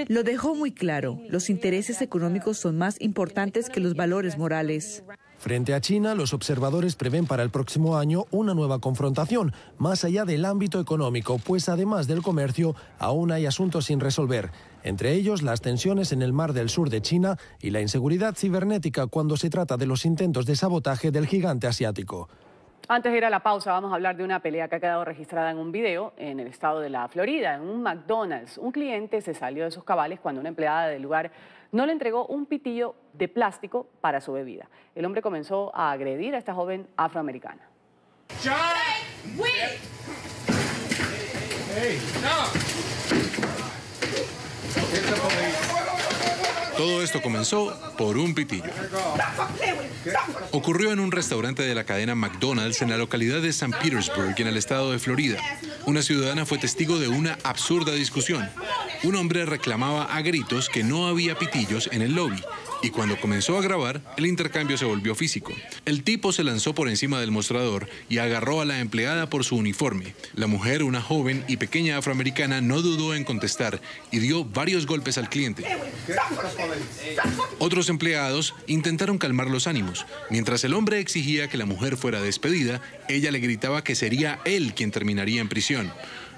Lo dejó muy claro. Los intereses económicos son más importantes que los valores morales. Frente a China, los observadores prevén para el próximo año una nueva confrontación, más allá del ámbito económico, pues además del comercio, aún hay asuntos sin resolver. Entre ellos, las tensiones en el mar del sur de China y la inseguridad cibernética cuando se trata de los intentos de sabotaje del gigante asiático. Antes de ir a la pausa, vamos a hablar de una pelea que ha quedado registrada en un video en el estado de la Florida, en un McDonald's. Un cliente se salió de sus cabales cuando una empleada del lugar no le entregó un pitillo de plástico para su bebida. El hombre comenzó a agredir a esta joven afroamericana. Todo esto comenzó por un pitillo. Ocurrió en un restaurante de la cadena McDonald's en la localidad de St. Petersburg, en el estado de Florida. Una ciudadana fue testigo de una absurda discusión. Un hombre reclamaba a gritos que no había pitillos en el lobby. Y cuando comenzó a grabar, el intercambio se volvió físico. El tipo se lanzó por encima del mostrador y agarró a la empleada por su uniforme. La mujer, una joven y pequeña afroamericana, no dudó en contestar y dio varios golpes al cliente. Otros empleados intentaron calmar los ánimos. Mientras el hombre exigía que la mujer fuera despedida, ella le gritaba que sería él quien terminaría en prisión.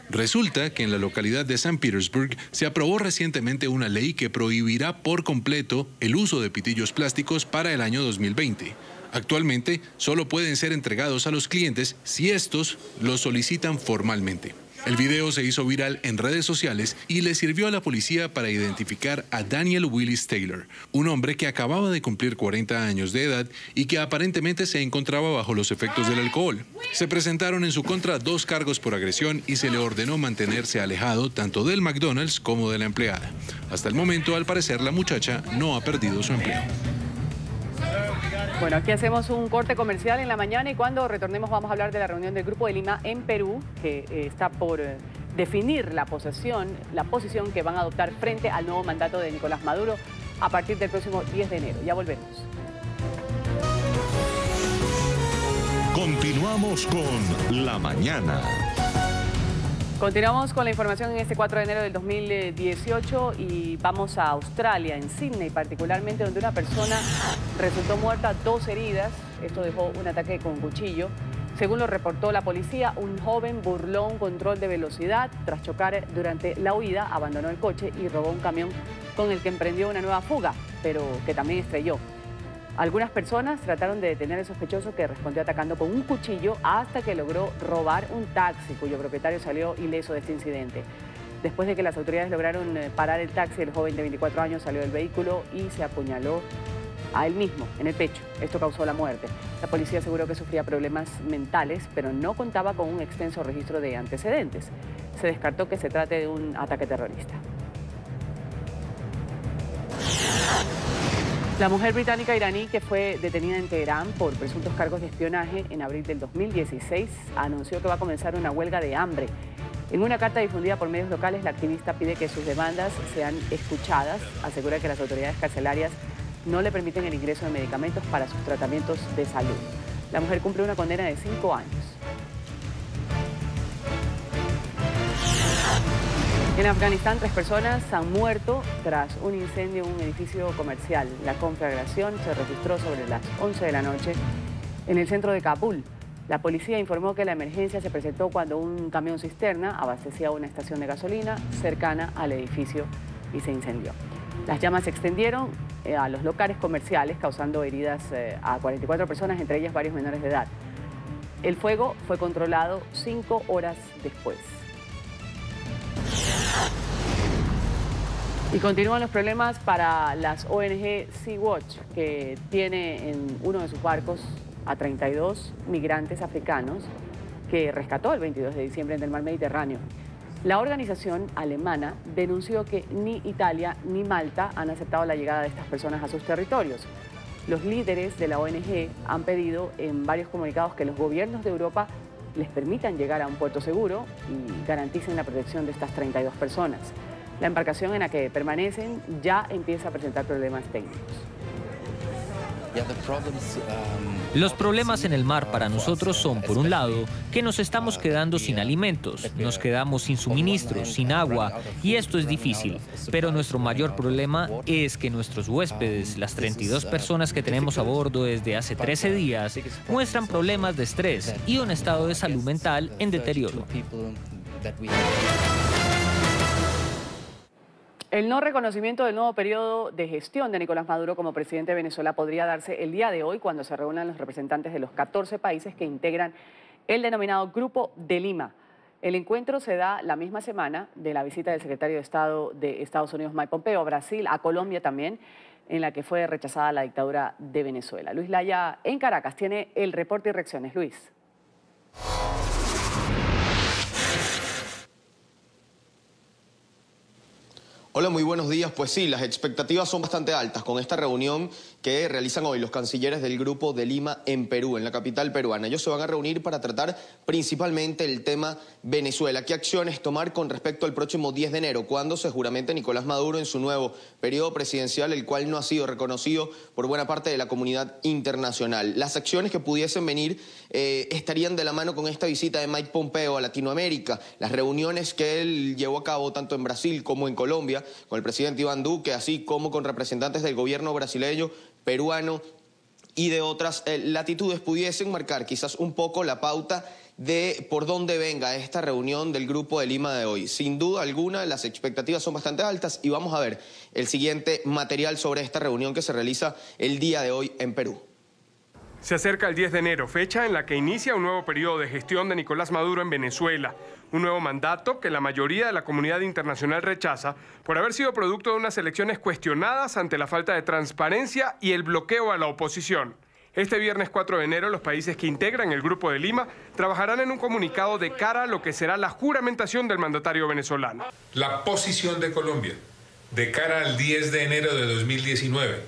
Resulta que en la localidad de St. Petersburg se aprobó recientemente una ley que prohibirá por completo el uso de pitillos plásticos para el año 2020. Actualmente solo pueden ser entregados a los clientes si estos los solicitan formalmente. El video se hizo viral en redes sociales y le sirvió a la policía para identificar a Daniel Willis Taylor, un hombre que acababa de cumplir 40 años de edad y que aparentemente se encontraba bajo los efectos del alcohol. Se presentaron en su contra 2 cargos por agresión y se le ordenó mantenerse alejado tanto del McDonald's como de la empleada. Hasta el momento, al parecer, la muchacha no ha perdido su empleo. Bueno, aquí hacemos un corte comercial en la mañana y cuando retornemos vamos a hablar de la reunión del Grupo de Lima en Perú, que está por definir la posición que van a adoptar frente al nuevo mandato de Nicolás Maduro a partir del próximo 10 de enero. Ya volvemos. Continuamos con La Mañana. Continuamos con la información en este 4 de enero del 2018 y vamos a Australia, en Sydney particularmente, donde una persona resultó muerta, 2 heridas. Esto dejó un ataque con cuchillo. Según lo reportó la policía, un joven burló un control de velocidad. Tras chocar durante la huida, abandonó el coche y robó un camión con el que emprendió una nueva fuga, pero que también estrelló. Algunas personas trataron de detener al sospechoso, que respondió atacando con un cuchillo hasta que logró robar un taxi cuyo propietario salió ileso de este incidente. Después de que las autoridades lograron parar el taxi, el joven de 24 años salió del vehículo y se apuñaló a él mismo en el pecho. Esto causó la muerte. La policía aseguró que sufría problemas mentales, pero no contaba con un extenso registro de antecedentes. Se descartó que se trate de un ataque terrorista. La mujer británica iraní que fue detenida en Teherán por presuntos cargos de espionaje en abril del 2016 anunció que va a comenzar una huelga de hambre. En una carta difundida por medios locales, la activista pide que sus demandas sean escuchadas. Asegura que las autoridades carcelarias no le permiten el ingreso de medicamentos para sus tratamientos de salud. La mujer cumple una condena de 5 años. En Afganistán, 3 personas han muerto tras un incendio en un edificio comercial. La conflagración se registró sobre las 11 de la noche en el centro de Kabul. La policía informó que la emergencia se presentó cuando un camión cisterna abastecía una estación de gasolina cercana al edificio y se incendió. Las llamas se extendieron a los locales comerciales, causando heridas a 44 personas, entre ellas varios menores de edad. El fuego fue controlado 5 horas después. Y continúan los problemas para las ONG Sea-Watch, que tiene en uno de sus barcos a 32 migrantes africanos que rescató el 22 de diciembre en el mar Mediterráneo. La organización alemana denunció que ni Italia ni Malta han aceptado la llegada de estas personas a sus territorios. Los líderes de la ONG han pedido en varios comunicados que los gobiernos de Europa les permitan llegar a un puerto seguro y garanticen la protección de estas 32 personas. La embarcación en la que permanecen ya empieza a presentar problemas técnicos. Los problemas en el mar para nosotros son, por un lado, que nos estamos quedando sin alimentos, nos quedamos sin suministros, sin agua, y esto es difícil. Pero nuestro mayor problema es que nuestros huéspedes, las 32 personas que tenemos a bordo desde hace 13 días, muestran problemas de estrés y un estado de salud mental en deterioro. El no reconocimiento del nuevo periodo de gestión de Nicolás Maduro como presidente de Venezuela podría darse el día de hoy cuando se reúnan los representantes de los 14 países que integran el denominado Grupo de Lima. El encuentro se da la misma semana de la visita del secretario de Estado de Estados Unidos, Mike Pompeo, a Brasil, a Colombia también, en la que fue rechazada la dictadura de Venezuela. Luis Laya en Caracas tiene el reporte y reacciones. Luis. Hola, muy buenos días. Pues sí, las expectativas son bastante altas con esta reunión que realizan hoy los cancilleres del Grupo de Lima en Perú, en la capital peruana. Ellos se van a reunir para tratar principalmente el tema Venezuela. ¿Qué acciones tomar con respecto al próximo 10 de enero, cuando se juramente Nicolás Maduro en su nuevo periodo presidencial, el cual no ha sido reconocido por buena parte de la comunidad internacional? Las acciones que pudiesen venir estarían de la mano con esta visita de Mike Pompeo a Latinoamérica, las reuniones que él llevó a cabo tanto en Brasil como en Colombia, con el presidente Iván Duque, así como con representantes del gobierno brasileño, peruano y de otras latitudes, pudiesen marcar quizás un poco la pauta de por dónde venga esta reunión del Grupo de Lima de hoy. Sin duda alguna, las expectativas son bastante altas y vamos a ver el siguiente material sobre esta reunión que se realiza el día de hoy en Perú. Se acerca el 10 de enero, fecha en la que inicia un nuevo periodo de gestión de Nicolás Maduro en Venezuela. Un nuevo mandato que la mayoría de la comunidad internacional rechaza por haber sido producto de unas elecciones cuestionadas ante la falta de transparencia y el bloqueo a la oposición. Este viernes 4 de enero, los países que integran el Grupo de Lima trabajarán en un comunicado de cara a lo que será la juramentación del mandatario venezolano. La posición de Colombia de cara al 10 de enero de 2019,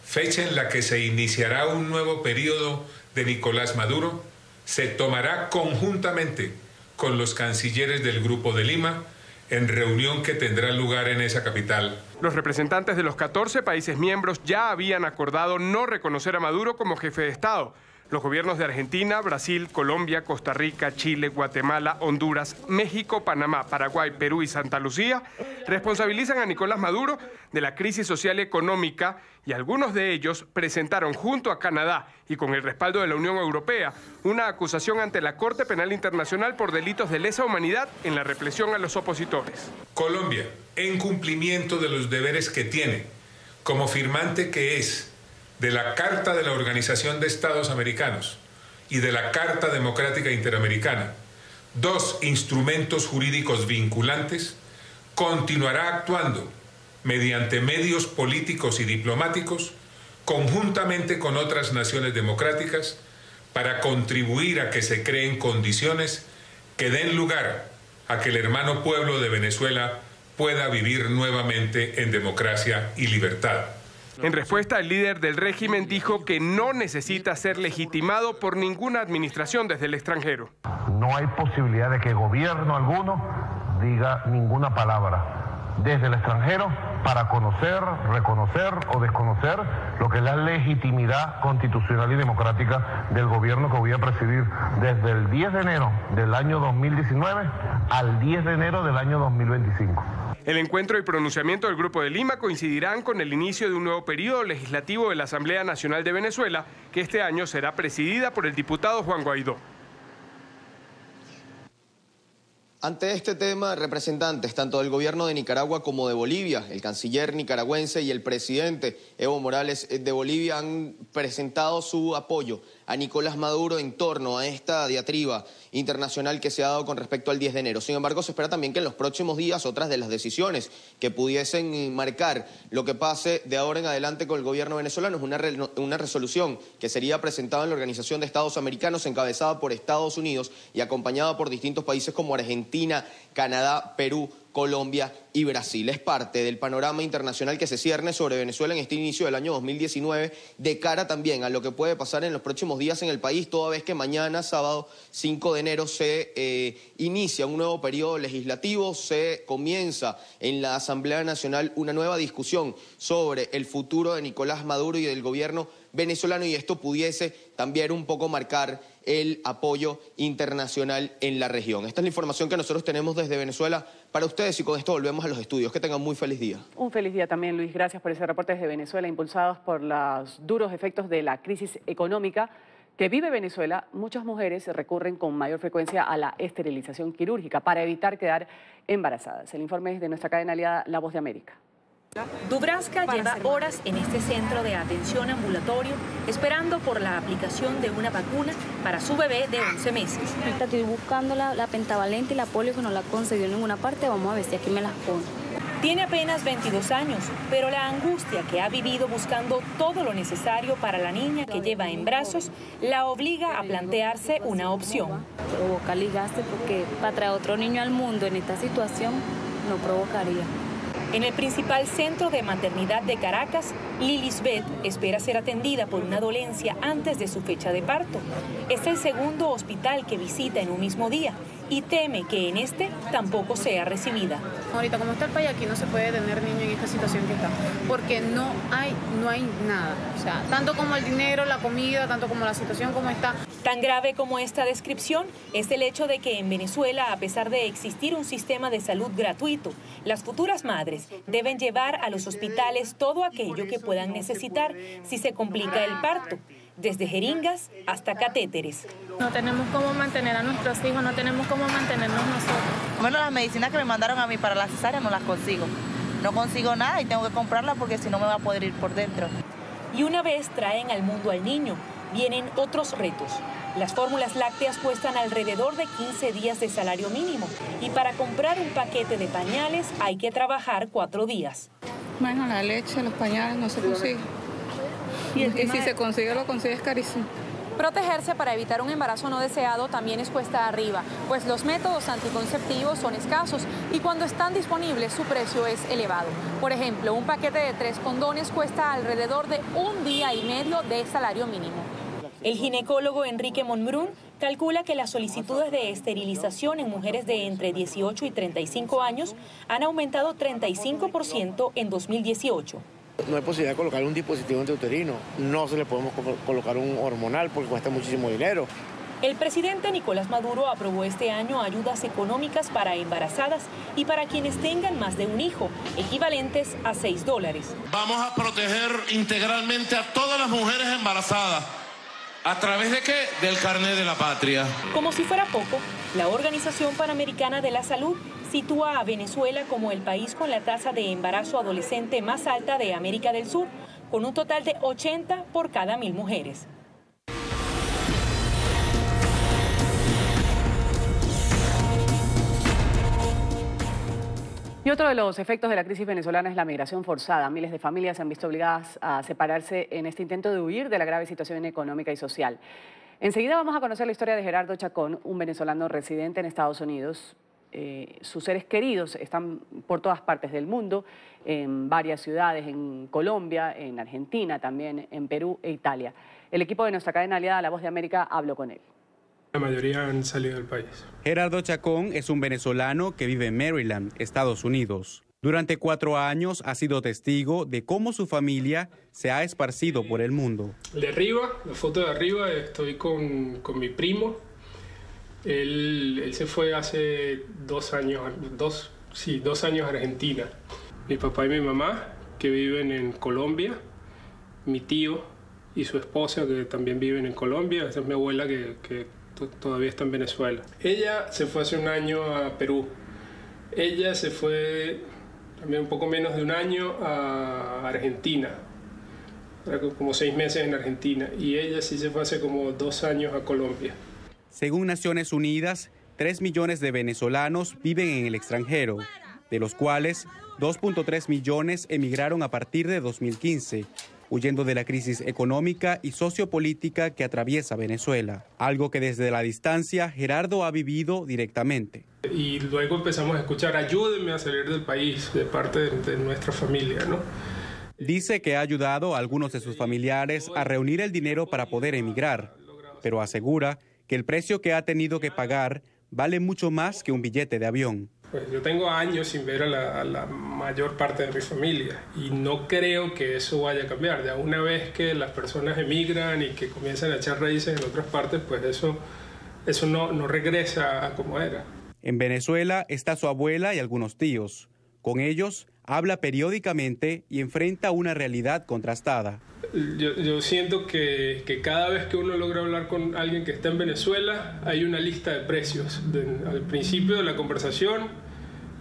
fecha en la que se iniciará un nuevo periodo de Nicolás Maduro, se tomará conjuntamente con los cancilleres del Grupo de Lima en reunión que tendrá lugar en esa capital. Los representantes de los 14 países miembros ya habían acordado no reconocer a Maduro como jefe de Estado. Los gobiernos de Argentina, Brasil, Colombia, Costa Rica, Chile, Guatemala, Honduras, México, Panamá, Paraguay, Perú y Santa Lucía responsabilizan a Nicolás Maduro de la crisis social y económica, y algunos de ellos presentaron junto a Canadá y con el respaldo de la Unión Europea una acusación ante la Corte Penal Internacional por delitos de lesa humanidad en la represión a los opositores. Colombia, en cumplimiento de los deberes que tiene como firmante que es de la Carta de la Organización de Estados Americanos y de la Carta Democrática Interamericana, dos instrumentos jurídicos vinculantes, continuará actuando mediante medios políticos y diplomáticos conjuntamente con otras naciones democráticas para contribuir a que se creen condiciones que den lugar a que el hermano pueblo de Venezuela pueda vivir nuevamente en democracia y libertad. En respuesta, el líder del régimen dijo que no necesita ser legitimado por ninguna administración desde el extranjero. No hay posibilidad de que gobierno alguno diga ninguna palabra desde el extranjero para conocer, reconocer o desconocer lo que es la legitimidad constitucional y democrática del gobierno que voy a presidir desde el 10 de enero del año 2019 al 10 de enero del año 2025. El encuentro y pronunciamiento del Grupo de Lima coincidirán con el inicio de un nuevo periodo legislativo de la Asamblea Nacional de Venezuela, que este año será presidida por el diputado Juan Guaidó. Ante este tema, representantes tanto del gobierno de Nicaragua como de Bolivia, el canciller nicaragüense y el presidente Evo Morales de Bolivia han presentado su apoyo a Nicolás Maduro en torno a esta diatriba internacional que se ha dado con respecto al 10 de enero. Sin embargo, se espera también que en los próximos días otras de las decisiones que pudiesen marcar lo que pase de ahora en adelante con el gobierno venezolano es una resolución que sería presentada en la Organización de Estados Americanos, encabezada por Estados Unidos y acompañada por distintos países como Argentina, Canadá, Perú, Colombia y Brasil. Es parte del panorama internacional que se cierne sobre Venezuela en este inicio del año 2019, de cara también a lo que puede pasar en los próximos días en el país, toda vez que mañana, sábado 5 de enero, se inicia un nuevo periodo legislativo, se comienza en la Asamblea Nacional una nueva discusión sobre el futuro de Nicolás Maduro y del gobierno venezolano, y esto pudiese también un poco marcar el apoyo internacional en la región. Esta es la información que nosotros tenemos desde Venezuela para ustedes, y con esto volvemos a los estudios. Que tengan muy feliz día. Un feliz día también, Luis. Gracias por ese reporte desde Venezuela, impulsados por los duros efectos de la crisis económica que vive Venezuela. Muchas mujeres recurren con mayor frecuencia a la esterilización quirúrgica para evitar quedar embarazadas. El informe es de nuestra cadena aliada La Voz de América. Dubraska lleva horas en este centro de atención ambulatorio esperando por la aplicación de una vacuna para su bebé de 11 meses. Estoy buscando la pentavalente y la polio, que no la concedió en ninguna parte. Vamos a ver si aquí me las pone. Tiene apenas 22 años, pero la angustia que ha vivido buscando todo lo necesario para la niña que lleva en brazos la obliga a plantearse una opción. Provoca ligarse, porque para traer otro niño al mundo en esta situación no provocaría. En el principal centro de maternidad de Caracas, Lilisbeth espera ser atendida por una dolencia antes de su fecha de parto. Es el segundo hospital que visita en un mismo día y teme que en este tampoco sea recibida. Ahorita, como está el país, aquí no se puede tener niño en esta situación que está, porque no hay nada. O sea, tanto como el dinero, la comida, tanto como la situación como está. Tan grave como esta descripción es el hecho de que en Venezuela, a pesar de existir un sistema de salud gratuito, las futuras madres deben llevar a los hospitales todo aquello que puedan necesitar si se complica el parto, desde jeringas hasta catéteres. No tenemos cómo mantener a nuestros hijos, no tenemos cómo mantenernos nosotros. Bueno, las medicinas que me mandaron a mí para la cesárea no las consigo. No consigo nada y tengo que comprarlas porque si no me va a poder ir por dentro. Y una vez traen al mundo al niño, vienen otros retos. Las fórmulas lácteas cuestan alrededor de 15 días de salario mínimo y para comprar un paquete de pañales hay que trabajar 4 días. Bueno, la leche, los pañales no se consigue. Y si se consigue, lo consigues carísimo. Protegerse para evitar un embarazo no deseado también es cuesta arriba, pues los métodos anticonceptivos son escasos y cuando están disponibles su precio es elevado. Por ejemplo, un paquete de 3 condones cuesta alrededor de 1 día y medio de salario mínimo. El ginecólogo Enrique Monbrun calcula que las solicitudes de esterilización en mujeres de entre 18 y 35 años han aumentado 35% en 2018. No hay posibilidad de colocar un dispositivo intrauterino, no se le podemos colocar un hormonal porque cuesta muchísimo dinero. El presidente Nicolás Maduro aprobó este año ayudas económicas para embarazadas y para quienes tengan más de un hijo, equivalentes a $6. Vamos a proteger integralmente a todas las mujeres embarazadas. ¿A través de qué? Del carnet de la patria. Como si fuera poco, la Organización Panamericana de la Salud sitúa a Venezuela como el país con la tasa de embarazo adolescente más alta de América del Sur, con un total de 80 por cada 1000 mujeres. Y otro de los efectos de la crisis venezolana es la migración forzada. Miles de familias se han visto obligadas a separarse en este intento de huir de la grave situación económica y social. Enseguida vamos a conocer la historia de Gerardo Chacón, un venezolano residente en Estados Unidos. Sus seres queridos están por todas partes del mundo, en varias ciudades, en Colombia, en Argentina, también en Perú e Italia. El equipo de nuestra cadena aliada La Voz de América habló con él. La mayoría han salido del país. Gerardo Chacón es un venezolano que vive en Maryland, Estados Unidos. Durante 4 años ha sido testigo de cómo su familia se ha esparcido por el mundo. De arriba, la foto de arriba, estoy con mi primo. Él se fue hace 2 años, 2 años a Argentina. Mi papá y mi mamá, que viven en Colombia. Mi tío y su esposa, que también viven en Colombia. Esa es mi abuela, que todavía está en Venezuela. Ella se fue hace 1 año a Perú. Ella se fue también un poco menos de 1 año a Argentina. como 6 meses en Argentina, y ella sí se fue hace como 2 años a Colombia. Según Naciones Unidas, 3 millones de venezolanos viven en el extranjero, de los cuales 2.3 millones emigraron a partir de 2015, huyendo de la crisis económica y sociopolítica que atraviesa Venezuela, algo que desde la distancia Gerardo ha vivido directamente. Y luego empezamos a escuchar, ayúdenme a salir del país, de parte de nuestra familia, ¿no? Dice que ha ayudado a algunos de sus familiares a reunir el dinero para poder emigrar, pero asegura que el precio que ha tenido que pagar vale mucho más que un billete de avión. Pues yo tengo años sin ver a la mayor parte de mi familia y no creo que eso vaya a cambiar. Ya una vez que las personas emigran y que comienzan a echar raíces en otras partes, pues eso no regresa a como era. En Venezuela está su abuela y algunos tíos. Con ellos habla periódicamente y enfrenta una realidad contrastada. Yo siento que cada vez que uno logra hablar con alguien que está en Venezuela, hay una lista de precios. Al principio de la conversación,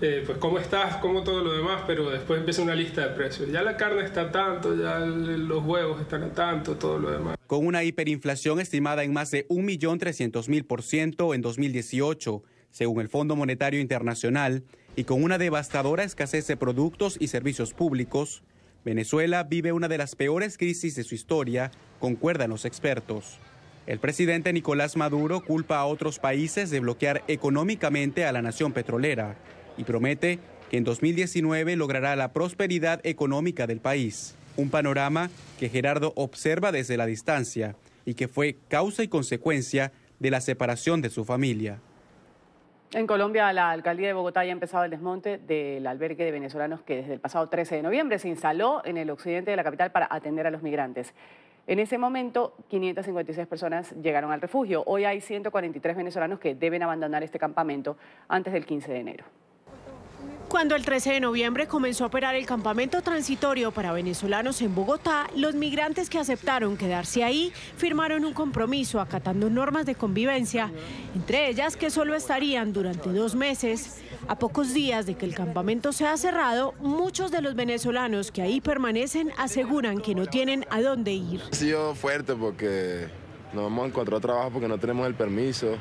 pues cómo estás, cómo todo lo demás, pero después empieza una lista de precios. Ya la carne está a tanto, ya los huevos están a tanto, todo lo demás. Con una hiperinflación estimada en más de 1.300.000% en 2018, según el Fondo Monetario Internacional, y con una devastadora escasez de productos y servicios públicos, Venezuela vive una de las peores crisis de su historia, concuerdan los expertos. El presidente Nicolás Maduro culpa a otros países de bloquear económicamente a la nación petrolera y promete que en 2019 logrará la prosperidad económica del país. Un panorama que Gerardo observa desde la distancia y que fue causa y consecuencia de la separación de su familia. En Colombia, la alcaldía de Bogotá ya ha empezado el desmonte del albergue de venezolanos que desde el pasado 13 de noviembre se instaló en el occidente de la capital para atender a los migrantes. En ese momento, 556 personas llegaron al refugio. Hoy hay 143 venezolanos que deben abandonar este campamento antes del 15 de enero. Cuando el 13 de noviembre comenzó a operar el campamento transitorio para venezolanos en Bogotá, los migrantes que aceptaron quedarse ahí firmaron un compromiso acatando normas de convivencia, entre ellas que solo estarían durante 2 meses. A pocos días de que el campamento sea cerrado, muchos de los venezolanos que ahí permanecen aseguran que no tienen a dónde ir. Ha sido fuerte porque no hemos encontrado trabajo porque no tenemos el permiso.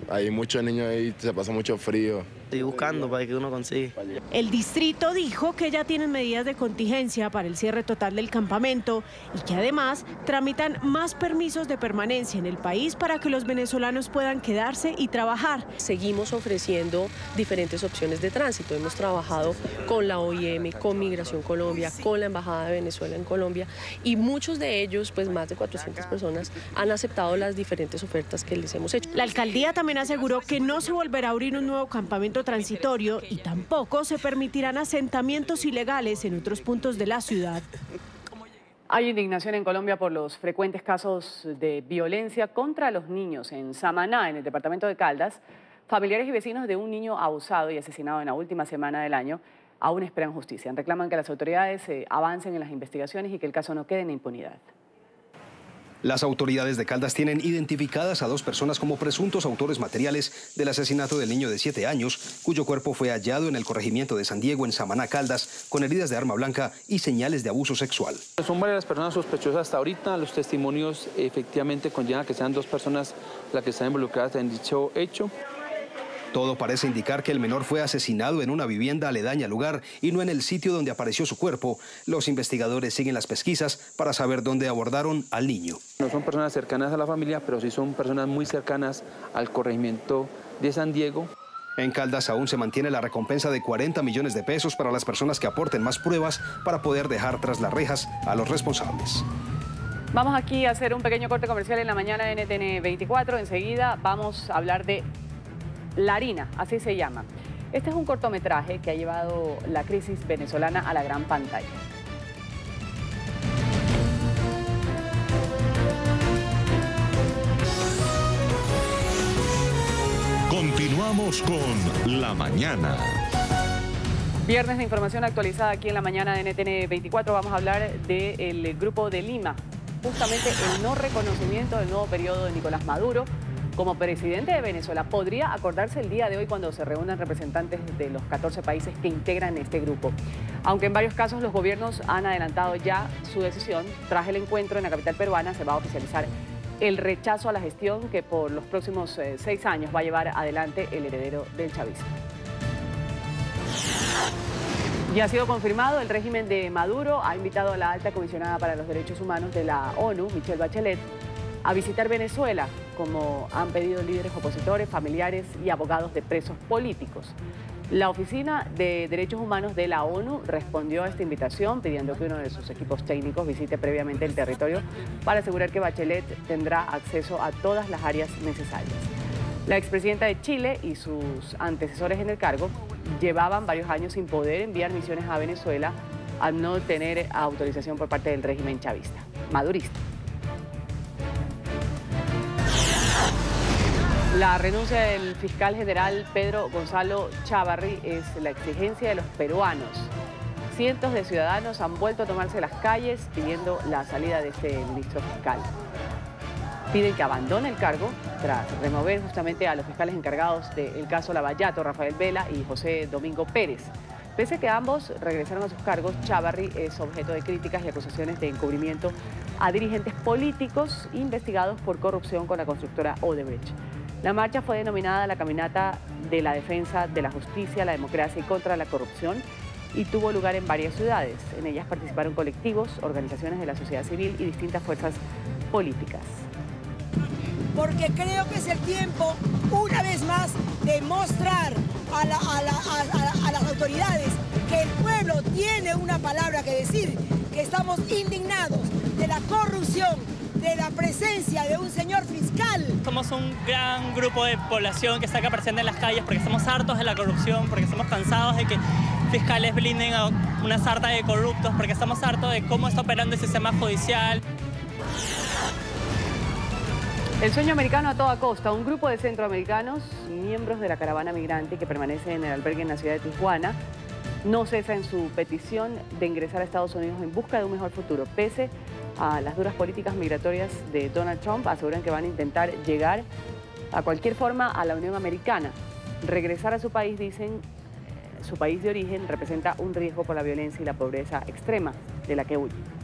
Hay muchos niños ahí, se pasa mucho frío. Estoy buscando para que uno consiga. El distrito dijo que ya tienen medidas de contingencia para el cierre total del campamento y que además tramitan más permisos de permanencia en el país para que los venezolanos puedan quedarse y trabajar. Seguimos ofreciendo diferentes opciones de tránsito. Hemos trabajado con la OIM, con Migración Colombia, con la Embajada de Venezuela en Colombia y muchos de ellos, pues más de 400 personas, han aceptado las diferentes ofertas que les hemos hecho. La alcaldía también aseguró que no se volverá a abrir un nuevo campamento transitorio y tampoco se permitirán asentamientos ilegales en otros puntos de la ciudad. Hay indignación en Colombia por los frecuentes casos de violencia contra los niños. En Samaná, en el departamento de Caldas, familiares y vecinos de un niño abusado y asesinado en la última semana del año aún esperan justicia. Reclaman que las autoridades avancen en las investigaciones y que el caso no quede en impunidad. Las autoridades de Caldas tienen identificadas a 2 personas como presuntos autores materiales del asesinato del niño de 7 años, cuyo cuerpo fue hallado en el corregimiento de San Diego, en Samaná, Caldas, con heridas de arma blanca y señales de abuso sexual. Son varias las personas sospechosas hasta ahorita. Los testimonios efectivamente conllevan que sean 2 personas las que están involucradas en dicho hecho. Todo parece indicar que el menor fue asesinado en una vivienda aledaña al lugar y no en el sitio donde apareció su cuerpo. Los investigadores siguen las pesquisas para saber dónde abordaron al niño. No son personas cercanas a la familia, pero sí son personas muy cercanas al corregimiento de San Diego. En Caldas aún se mantiene la recompensa de 40 millones de pesos para las personas que aporten más pruebas para poder dejar tras las rejas a los responsables. Vamos aquí a hacer un pequeño corte comercial en la mañana de NTN 24. Enseguida vamos a hablar de La Harina, así se llama. Este es un cortometraje que ha llevado la crisis venezolana a la gran pantalla. Continuamos con La Mañana. Viernes de información actualizada aquí en La Mañana de NTN 24. Vamos a hablar del Grupo de Lima. Justamente el no reconocimiento del nuevo periodo de Nicolás Maduro. como presidente de Venezuela podría acordarse el día de hoy cuando se reúnan representantes de los 14 países que integran este grupo. Aunque en varios casos los gobiernos han adelantado ya su decisión, tras el encuentro en la capital peruana se va a oficializar el rechazo a la gestión que por los próximos 6 años va a llevar adelante el heredero del chavismo. Ya ha sido confirmado, el régimen de Maduro ha invitado a la alta comisionada para los derechos humanos de la ONU, Michelle Bachelet, a visitar Venezuela, como han pedido líderes opositores, familiares y abogados de presos políticos. La Oficina de Derechos Humanos de la ONU respondió a esta invitación pidiendo que uno de sus equipos técnicos visite previamente el territorio para asegurar que Bachelet tendrá acceso a todas las áreas necesarias. La expresidenta de Chile y sus antecesores en el cargo llevaban varios años sin poder enviar misiones a Venezuela al no tener autorización por parte del régimen chavista, madurista. La renuncia del fiscal general Pedro Gonzalo Chávarri es la exigencia de los peruanos. Cientos de ciudadanos han vuelto a tomarse las calles pidiendo la salida de este ministro fiscal. Piden que abandone el cargo tras remover justamente a los fiscales encargados del caso Lavallato, Rafael Vela y José Domingo Pérez. Pese a que ambos regresaron a sus cargos, Chávarri es objeto de críticas y acusaciones de encubrimiento a dirigentes políticos investigados por corrupción con la constructora Odebrecht. La marcha fue denominada la Caminata de la Defensa de la Justicia, la Democracia y contra la Corrupción y tuvo lugar en varias ciudades. En ellas participaron colectivos, organizaciones de la sociedad civil y distintas fuerzas políticas. Porque creo que es el tiempo, una vez más, de mostrar a las autoridades que el pueblo tiene una palabra que decir, que estamos indignados de la corrupción, de la presencia de un señor fiscal. Somos un gran grupo de población que está acá presente en las calles porque estamos hartos de la corrupción, porque estamos cansados de que fiscales blinden a una sarta de corruptos, porque estamos hartos de cómo está operando el sistema judicial. El sueño americano a toda costa. Un grupo de centroamericanos, miembros de la caravana migrante que permanece en el albergue en la ciudad de Tijuana, no cesa en su petición de ingresar a Estados Unidos en busca de un mejor futuro. Pese a las duras políticas migratorias de Donald Trump, aseguran que van a intentar llegar a cualquier forma a la Unión Americana. Regresar a su país, dicen, su país de origen, representa un riesgo por la violencia y la pobreza extrema de la que huyen.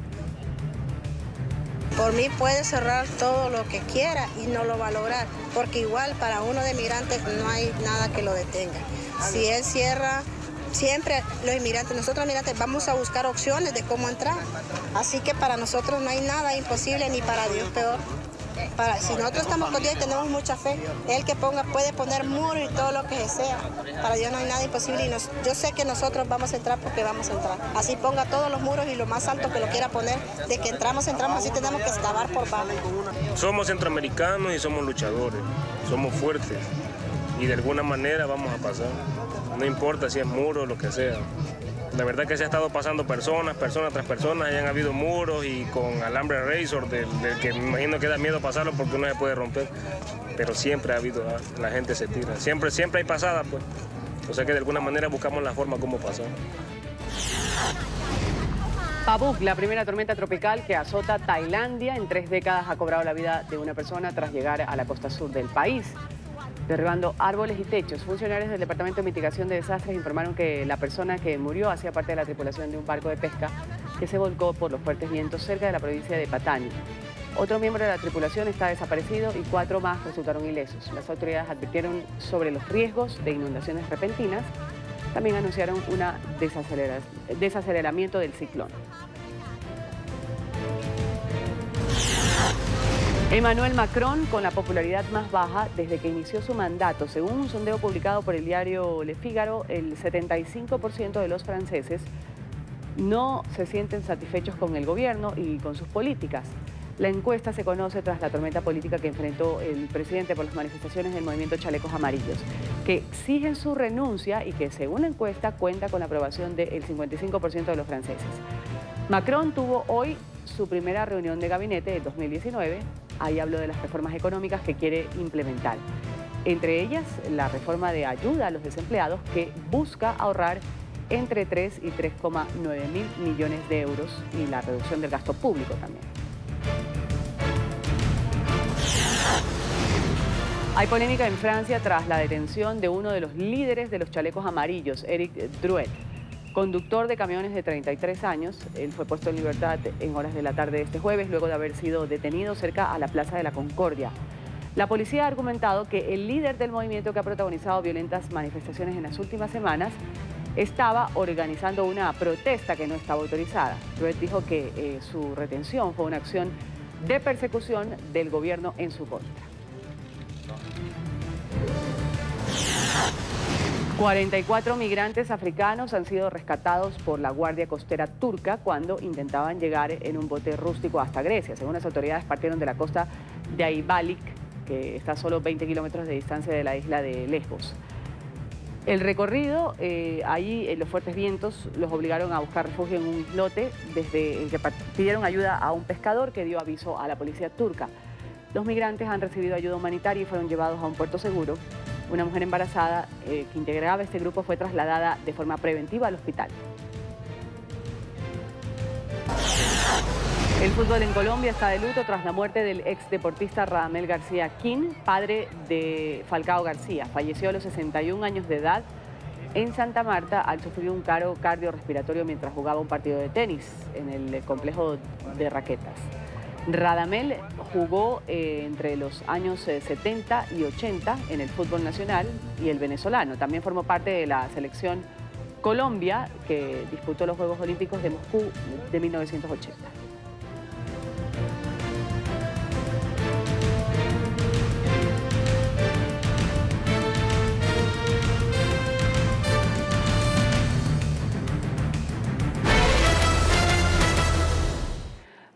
Por mí puede cerrar todo lo que quiera y no lo va a lograr, porque igual para uno de inmigrantes no hay nada que lo detenga. Si él cierra, siempre los inmigrantes, nosotros inmigrantes vamos a buscar opciones de cómo entrar. Así que para nosotros no hay nada imposible, ni para Dios peor. Si nosotros estamos con Dios y tenemos mucha fe, Él que puede poner muros y todo lo que sea. Para Dios no hay nada imposible y yo sé que nosotros vamos a entrar porque vamos a entrar. Así ponga todos los muros y lo más alto que lo quiera poner, de que entramos, así tenemos que excavar por bajo. Somos centroamericanos y somos luchadores, somos fuertes y de alguna manera vamos a pasar. No importa si es muro o lo que sea. La verdad que se ha estado pasando persona tras persona, y han habido muros y con alambre razor, del que me imagino que da miedo pasarlo porque no se puede romper, pero siempre ha habido, la gente se tira, siempre hay pasadas, pues. O sea que de alguna manera buscamos la forma como pasar. Pabuk, la primera tormenta tropical que azota Tailandia en 3 décadas, ha cobrado la vida de una persona tras llegar a la costa sur del país, derribando árboles y techos. Funcionarios del Departamento de Mitigación de Desastres informaron que la persona que murió hacía parte de la tripulación de un barco de pesca que se volcó por los fuertes vientos cerca de la provincia de Patani. Otro miembro de la tripulación está desaparecido y 4 más resultaron ilesos. Las autoridades advirtieron sobre los riesgos de inundaciones repentinas. También anunciaron un desaceleramiento del ciclón. Emmanuel Macron, con la popularidad más baja desde que inició su mandato. Según un sondeo publicado por el diario Le Figaro, el 75% de los franceses no se sienten satisfechos con el gobierno y con sus políticas. La encuesta se conoce tras la tormenta política que enfrentó el presidente por las manifestaciones del movimiento Chalecos Amarillos, que exigen su renuncia y que, según la encuesta, cuenta con la aprobación del 55% de los franceses. Macron tuvo hoy su primera reunión de gabinete de 2019. Ahí habló de las reformas económicas que quiere implementar. Entre ellas, la reforma de ayuda a los desempleados, que busca ahorrar entre 3 y 3,9 mil millones de euros, y la reducción del gasto público también. Hay polémica en Francia tras la detención de uno de los líderes de los chalecos amarillos, Eric Drouet, conductor de camiones de 33 años. Él fue puesto en libertad en horas de la tarde de este jueves, luego de haber sido detenido cerca a la Plaza de la Concordia. La policía ha argumentado que el líder del movimiento que ha protagonizado violentas manifestaciones en las últimas semanas estaba organizando una protesta que no estaba autorizada. Drouet dijo que su retención fue una acción de persecución del gobierno en su contra. 44 migrantes africanos han sido rescatados por la Guardia Costera turca cuando intentaban llegar en un bote rústico hasta Grecia. Según las autoridades, partieron de la costa de Ayvalik, que está a solo 20 kilómetros de distancia de la isla de Lesbos. El recorrido, allí los fuertes vientos los obligaron a buscar refugio en un islote, desde el que pidieron ayuda a un pescador que dio aviso a la policía turca. Los migrantes han recibido ayuda humanitaria y fueron llevados a un puerto seguro. Una mujer embarazada que integraba este grupo fue trasladada de forma preventiva al hospital. El fútbol en Colombia está de luto tras la muerte del ex deportista Radamel García King, padre de Falcao García. Falleció a los 61 años de edad en Santa Marta al sufrir un paro cardiorrespiratorio mientras jugaba un partido de tenis en el complejo de raquetas. Radamel jugó entre los años 70 y 80 en el fútbol nacional y el venezolano. También formó parte de la selección Colombia, que disputó los Juegos Olímpicos de Moscú de 1980.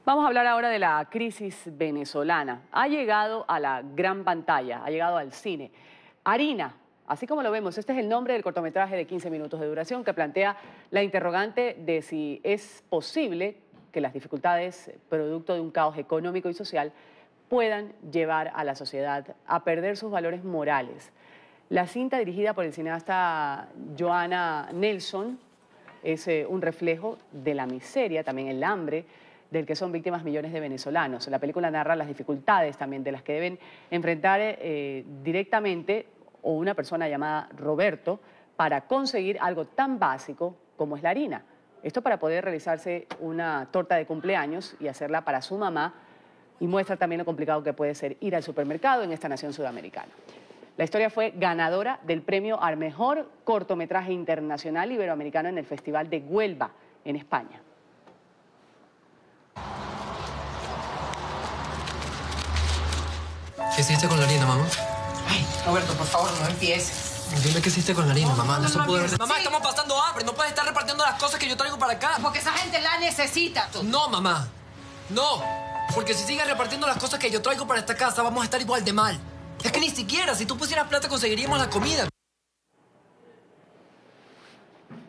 Vamos a hablar ahora de la crisis venezolana. Ha llegado a la gran pantalla, ha llegado al cine. Harina, así como lo vemos, este es el nombre del cortometraje de 15 minutos de duración que plantea la interrogante de si es posible que las dificultades, producto de un caos económico y social, puedan llevar a la sociedad a perder sus valores morales. La cinta, dirigida por el cineasta Johanna Nelson, es un reflejo de la miseria, también el hambre, del que son víctimas millones de venezolanos. La película narra las dificultades también de las que deben enfrentar directamente o una persona llamada Roberto para conseguir algo tan básico como es la harina. Esto para poder realizarse una torta de cumpleaños y hacerla para su mamá, y muestra también lo complicado que puede ser ir al supermercado en esta nación sudamericana. La historia fue ganadora del premio al mejor cortometraje internacional iberoamericano en el Festival de Huelva, en España. ¿Qué hiciste con la harina, mamá? Ay, Roberto, por favor, no empieces. Dime qué hiciste con la harina, mamá. No se pudo ver. Mamá, estamos pasando hambre. No puedes estar repartiendo las cosas que yo traigo para acá. Porque esa gente la necesita. No, mamá. No. Porque si sigues repartiendo las cosas que yo traigo para esta casa, vamos a estar igual de mal. Es que ni siquiera, si tú pusieras plata, conseguiríamos la comida.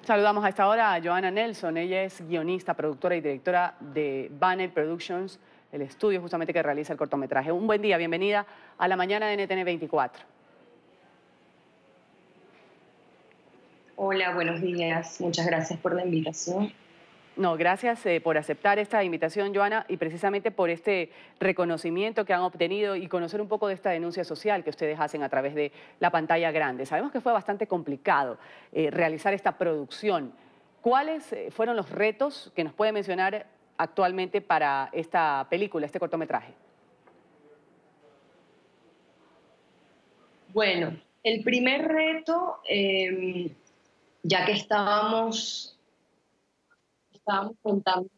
Saludamos a esta hora a Johanna Nelson. Ella es guionista, productora y directora de Banner Productions, el estudio justamente que realiza el cortometraje. Un buen día, bienvenida a la mañana de NTN 24. Hola, buenos días. Muchas gracias por la invitación. No, gracias por aceptar esta invitación, Johanna, y precisamente por este reconocimiento que han obtenido y conocer un poco de esta denuncia social que ustedes hacen a través de la pantalla grande. Sabemos que fue bastante complicado realizar esta producción. ¿Cuáles fueron los retos que nos puede mencionar actualmente para esta película, este cortometraje? Bueno, el primer reto, ya que estábamos contando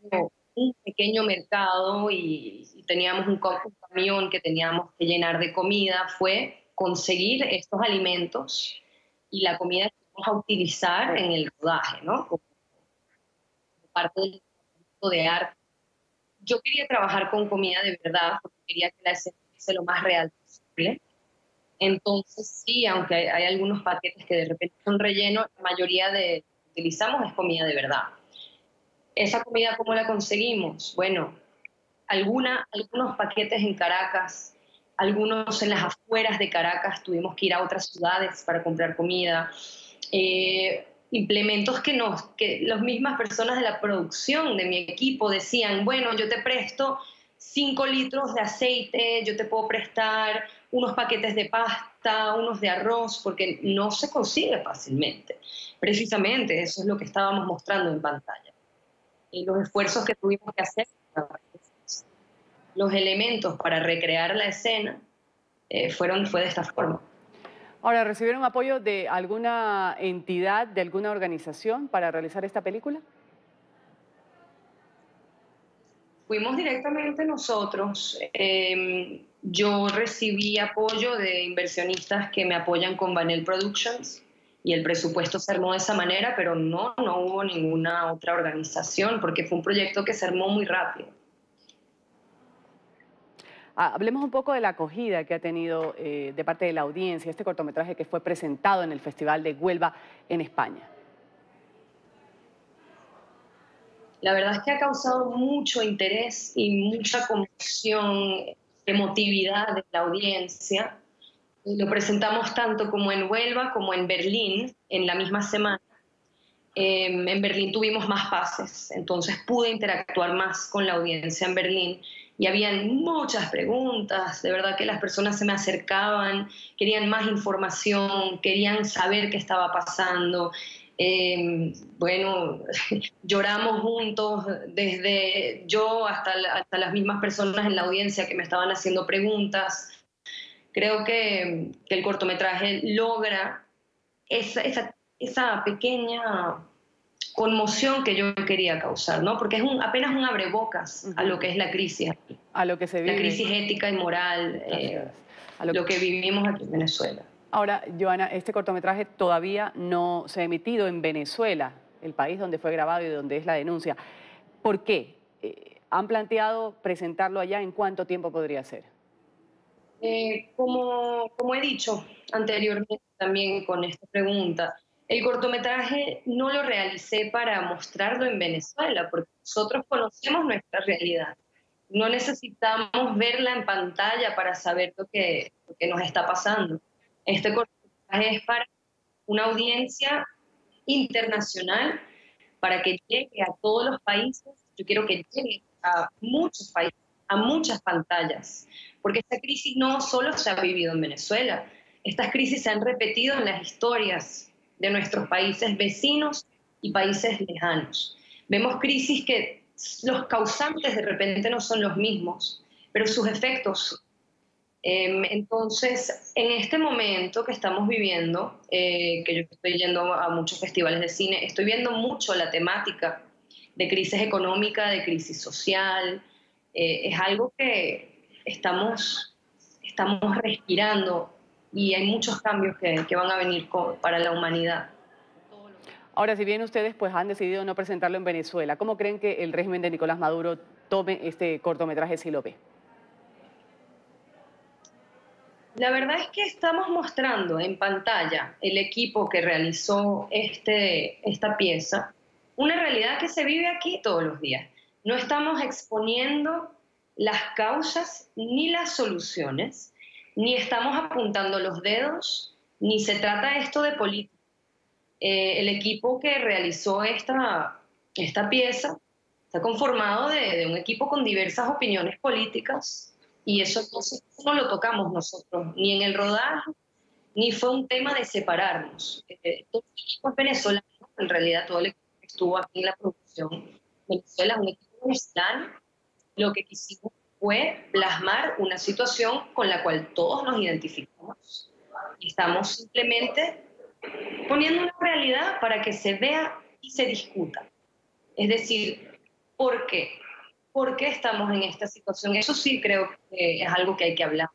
un pequeño mercado y teníamos un camión que teníamos que llenar de comida, fue conseguir estos alimentos y la comida que vamos a utilizar en el rodaje, ¿no? Como parte del proyecto de arte. Yo quería trabajar con comida de verdad porque quería que la escena fuese lo más real posible. Entonces, sí, aunque hay algunos paquetes que de repente son rellenos, la mayoría de lo que utilizamos es comida de verdad. ¿Esa comida cómo la conseguimos? Bueno, algunos paquetes en Caracas, algunos en las afueras de Caracas, tuvimos que ir a otras ciudades para comprar comida. Implementos que las mismas personas de la producción de mi equipo decían, bueno, yo te presto 5 litros de aceite, yo te puedo prestar unos paquetes de pasta, unos de arroz, porque no se consigue fácilmente. Precisamente eso es lo que estábamos mostrando en pantalla. Y los esfuerzos que tuvimos que hacer, los elementos para recrear la escena, fue de esta forma. Ahora, ¿recibieron apoyo de alguna entidad, de alguna organización para realizar esta película? Fuimos directamente nosotros. Yo recibí apoyo de inversionistas que me apoyan con Banel Productions y el presupuesto se armó de esa manera, pero no hubo ninguna otra organización porque fue un proyecto que se armó muy rápido. Hablemos un poco de la acogida que ha tenido de parte de la audiencia este cortometraje que fue presentado en el Festival de Huelva en España. La verdad es que ha causado mucho interés y mucha conmoción, emotividad de la audiencia. Lo presentamos tanto como en Huelva como en Berlín en la misma semana. En Berlín tuvimos más pases, entonces pude interactuar más con la audiencia en Berlín y habían muchas preguntas, de verdad que las personas se me acercaban, querían más información, querían saber qué estaba pasando. Bueno, lloramos juntos, desde yo hasta las mismas personas en la audiencia que me estaban haciendo preguntas. Creo que el cortometraje logra esa pequeña conmoción que yo quería causar, ¿no? Porque es apenas un abrebocas a lo que es la crisis aquí. A lo que se vive. La crisis ética y moral, a lo que vivimos aquí en Venezuela. Ahora, Joana, este cortometraje todavía no se ha emitido en Venezuela, el país donde fue grabado y donde es la denuncia. ¿Por qué? ¿Han planteado presentarlo allá? ¿En cuánto tiempo podría ser? Como he dicho anteriormente también con esta pregunta, el cortometraje no lo realicé para mostrarlo en Venezuela, porque nosotros conocemos nuestra realidad. No necesitamos verla en pantalla para saber lo que nos está pasando. Este cortometraje es para una audiencia internacional, para que llegue a todos los países. Yo quiero que llegue a muchos países, a muchas pantallas, porque esta crisis no solo se ha vivido en Venezuela, estas crisis se han repetido en las historias de nuestros países vecinos y países lejanos. Vemos crisis que los causantes de repente no son los mismos, pero sus efectos. Entonces, en este momento que estamos viviendo, que yo estoy yendo a muchos festivales de cine, estoy viendo mucho la temática de crisis económica, de crisis social. Es algo que estamos respirando y hay muchos cambios que van a venir para la humanidad. Ahora, si bien ustedes pues, han decidido no presentarlo en Venezuela, ¿cómo creen que el régimen de Nicolás Maduro tome este cortometraje si lo ve? La verdad es que estamos mostrando en pantalla el equipo que realizó esta pieza, una realidad que se vive aquí todos los días. No estamos exponiendo las causas ni las soluciones, ni estamos apuntando los dedos, ni se trata esto de política. El equipo que realizó esta pieza está conformado de un equipo con diversas opiniones políticas y eso no lo tocamos nosotros, ni en el rodaje, ni fue un tema de separarnos. Todo el equipo es venezolano, en realidad todo el equipo que estuvo aquí en la producción. Venezuela es un equipo venezolano. Lo que quisimos fue plasmar una situación con la cual todos nos identificamos. Y estamos simplemente poniendo una realidad para que se vea y se discuta. Es decir, ¿por qué? ¿Por qué estamos en esta situación? Eso sí creo que es algo que hay que hablar.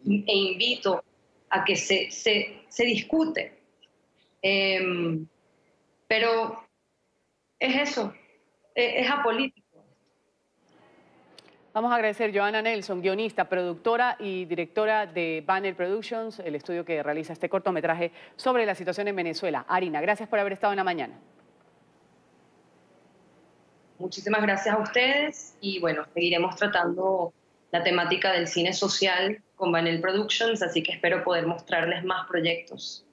E invito a que se discute. Pero es eso, es apolítico. Vamos a agradecer a Joana Nelson, guionista, productora y directora de Banel Productions, el estudio que realiza este cortometraje sobre la situación en Venezuela. Arina, gracias por haber estado en la mañana. Muchísimas gracias a ustedes y bueno, seguiremos tratando la temática del cine social con Banel Productions, así que espero poder mostrarles más proyectos.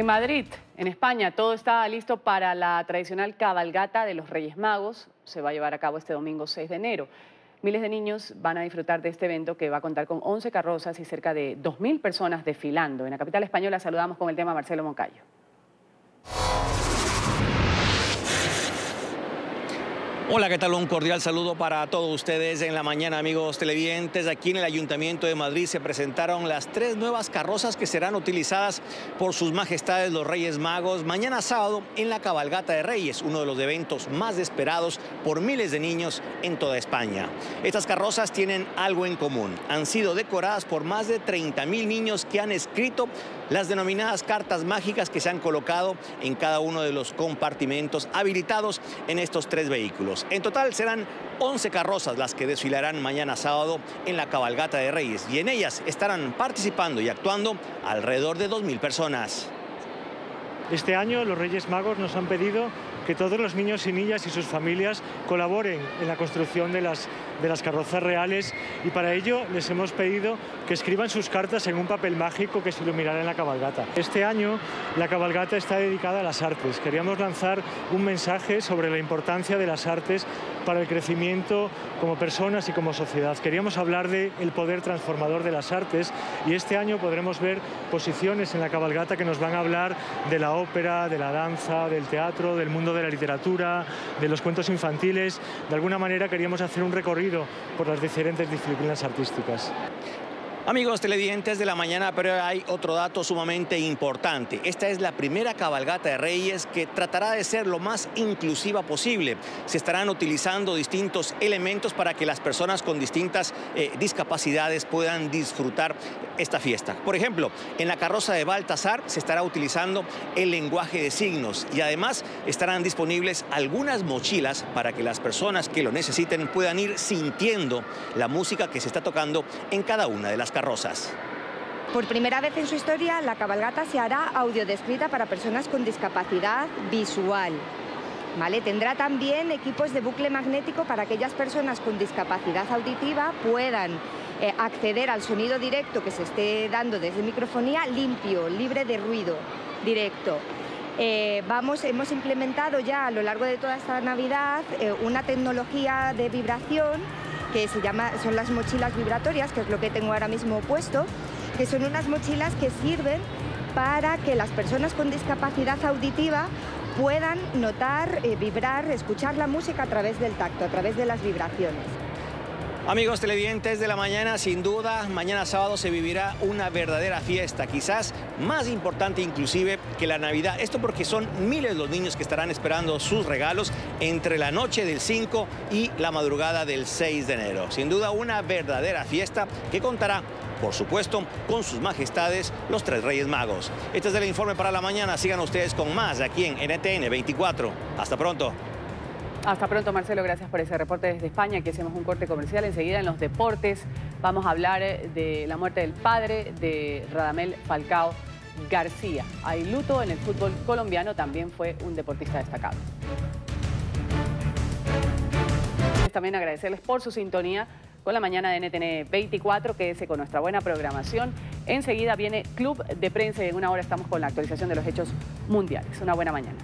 En Madrid, en España, todo está listo para la tradicional cabalgata de los Reyes Magos. Se va a llevar a cabo este domingo 6 de enero. Miles de niños van a disfrutar de este evento que va a contar con 11 carrozas y cerca de 2.000 personas desfilando. En la capital española saludamos con el tema a Marcelo Moncayo. Hola, ¿qué tal? Un cordial saludo para todos ustedes en la mañana, amigos televidentes. Aquí en el Ayuntamiento de Madrid se presentaron las 3 nuevas carrozas que serán utilizadas por sus majestades los Reyes Magos mañana sábado en la Cabalgata de Reyes, uno de los eventos más esperados por miles de niños en toda España. Estas carrozas tienen algo en común. Han sido decoradas por más de 30.000 niños que han escrito las denominadas cartas mágicas que se han colocado en cada uno de los compartimentos habilitados en estos 3 vehículos. En total serán 11 carrozas las que desfilarán mañana sábado en la Cabalgata de Reyes y en ellas estarán participando y actuando alrededor de 2.000 personas. Este año los Reyes Magos nos han pedido que todos los niños y niñas y sus familias colaboren en la construcción de las carrozas reales y para ello les hemos pedido que escriban sus cartas en un papel mágico que se iluminará en la cabalgata. Este año la cabalgata está dedicada a las artes. Queríamos lanzar un mensaje sobre la importancia de las artes para el crecimiento como personas y como sociedad. Queríamos hablar del poder transformador de las artes y este año podremos ver posiciones en la cabalgata que nos van a hablar de la ópera, de la danza, del teatro, del mundo de la literatura, de los cuentos infantiles. De alguna manera queríamos hacer un recorrido por las diferentes disciplinas artísticas. Amigos televidentes de la mañana, pero hay otro dato sumamente importante. Esta es la primera cabalgata de Reyes que tratará de ser lo más inclusiva posible. Se estarán utilizando distintos elementos para que las personas con distintas discapacidades puedan disfrutar esta fiesta. Por ejemplo, en la carroza de Baltasar se estará utilizando el lenguaje de signos y además estarán disponibles algunas mochilas para que las personas que lo necesiten puedan ir sintiendo la música que se está tocando en cada una de las carrozas. Por primera vez en su historia, la cabalgata se hará audiodescrita para personas con discapacidad visual. ¿Vale? Tendrá también equipos de bucle magnético para aquellas personas con discapacidad auditiva puedan acceder al sonido directo que se esté dando desde microfonía limpio, libre de ruido directo. Hemos implementado ya a lo largo de toda esta Navidad una tecnología de vibración que son las mochilas vibratorias, que es lo que tengo ahora mismo puesto, que son unas mochilas que sirven para que las personas con discapacidad auditiva puedan notar, vibrar, escuchar la música a través del tacto, a través de las vibraciones. Amigos televidentes de la mañana, sin duda, mañana sábado se vivirá una verdadera fiesta, quizás más importante inclusive que la Navidad. Esto porque son miles los niños que estarán esperando sus regalos entre la noche del 5 y la madrugada del 6 de enero. Sin duda, una verdadera fiesta que contará, por supuesto, con sus majestades, los 3 Reyes Magos. Este es el informe para la mañana. Sigan ustedes con más aquí en NTN 24. Hasta pronto. Hasta pronto, Marcelo, gracias por ese reporte desde España. Aquí hacemos un corte comercial. Enseguida en los deportes vamos a hablar de la muerte del padre de Radamel Falcao García. Hay luto en el fútbol colombiano, también fue un deportista destacado. También agradecerles por su sintonía con la mañana de NTN 24. Quédese con nuestra buena programación. Enseguida viene Club de Prensa y en una hora estamos con la actualización de los hechos mundiales. Una buena mañana.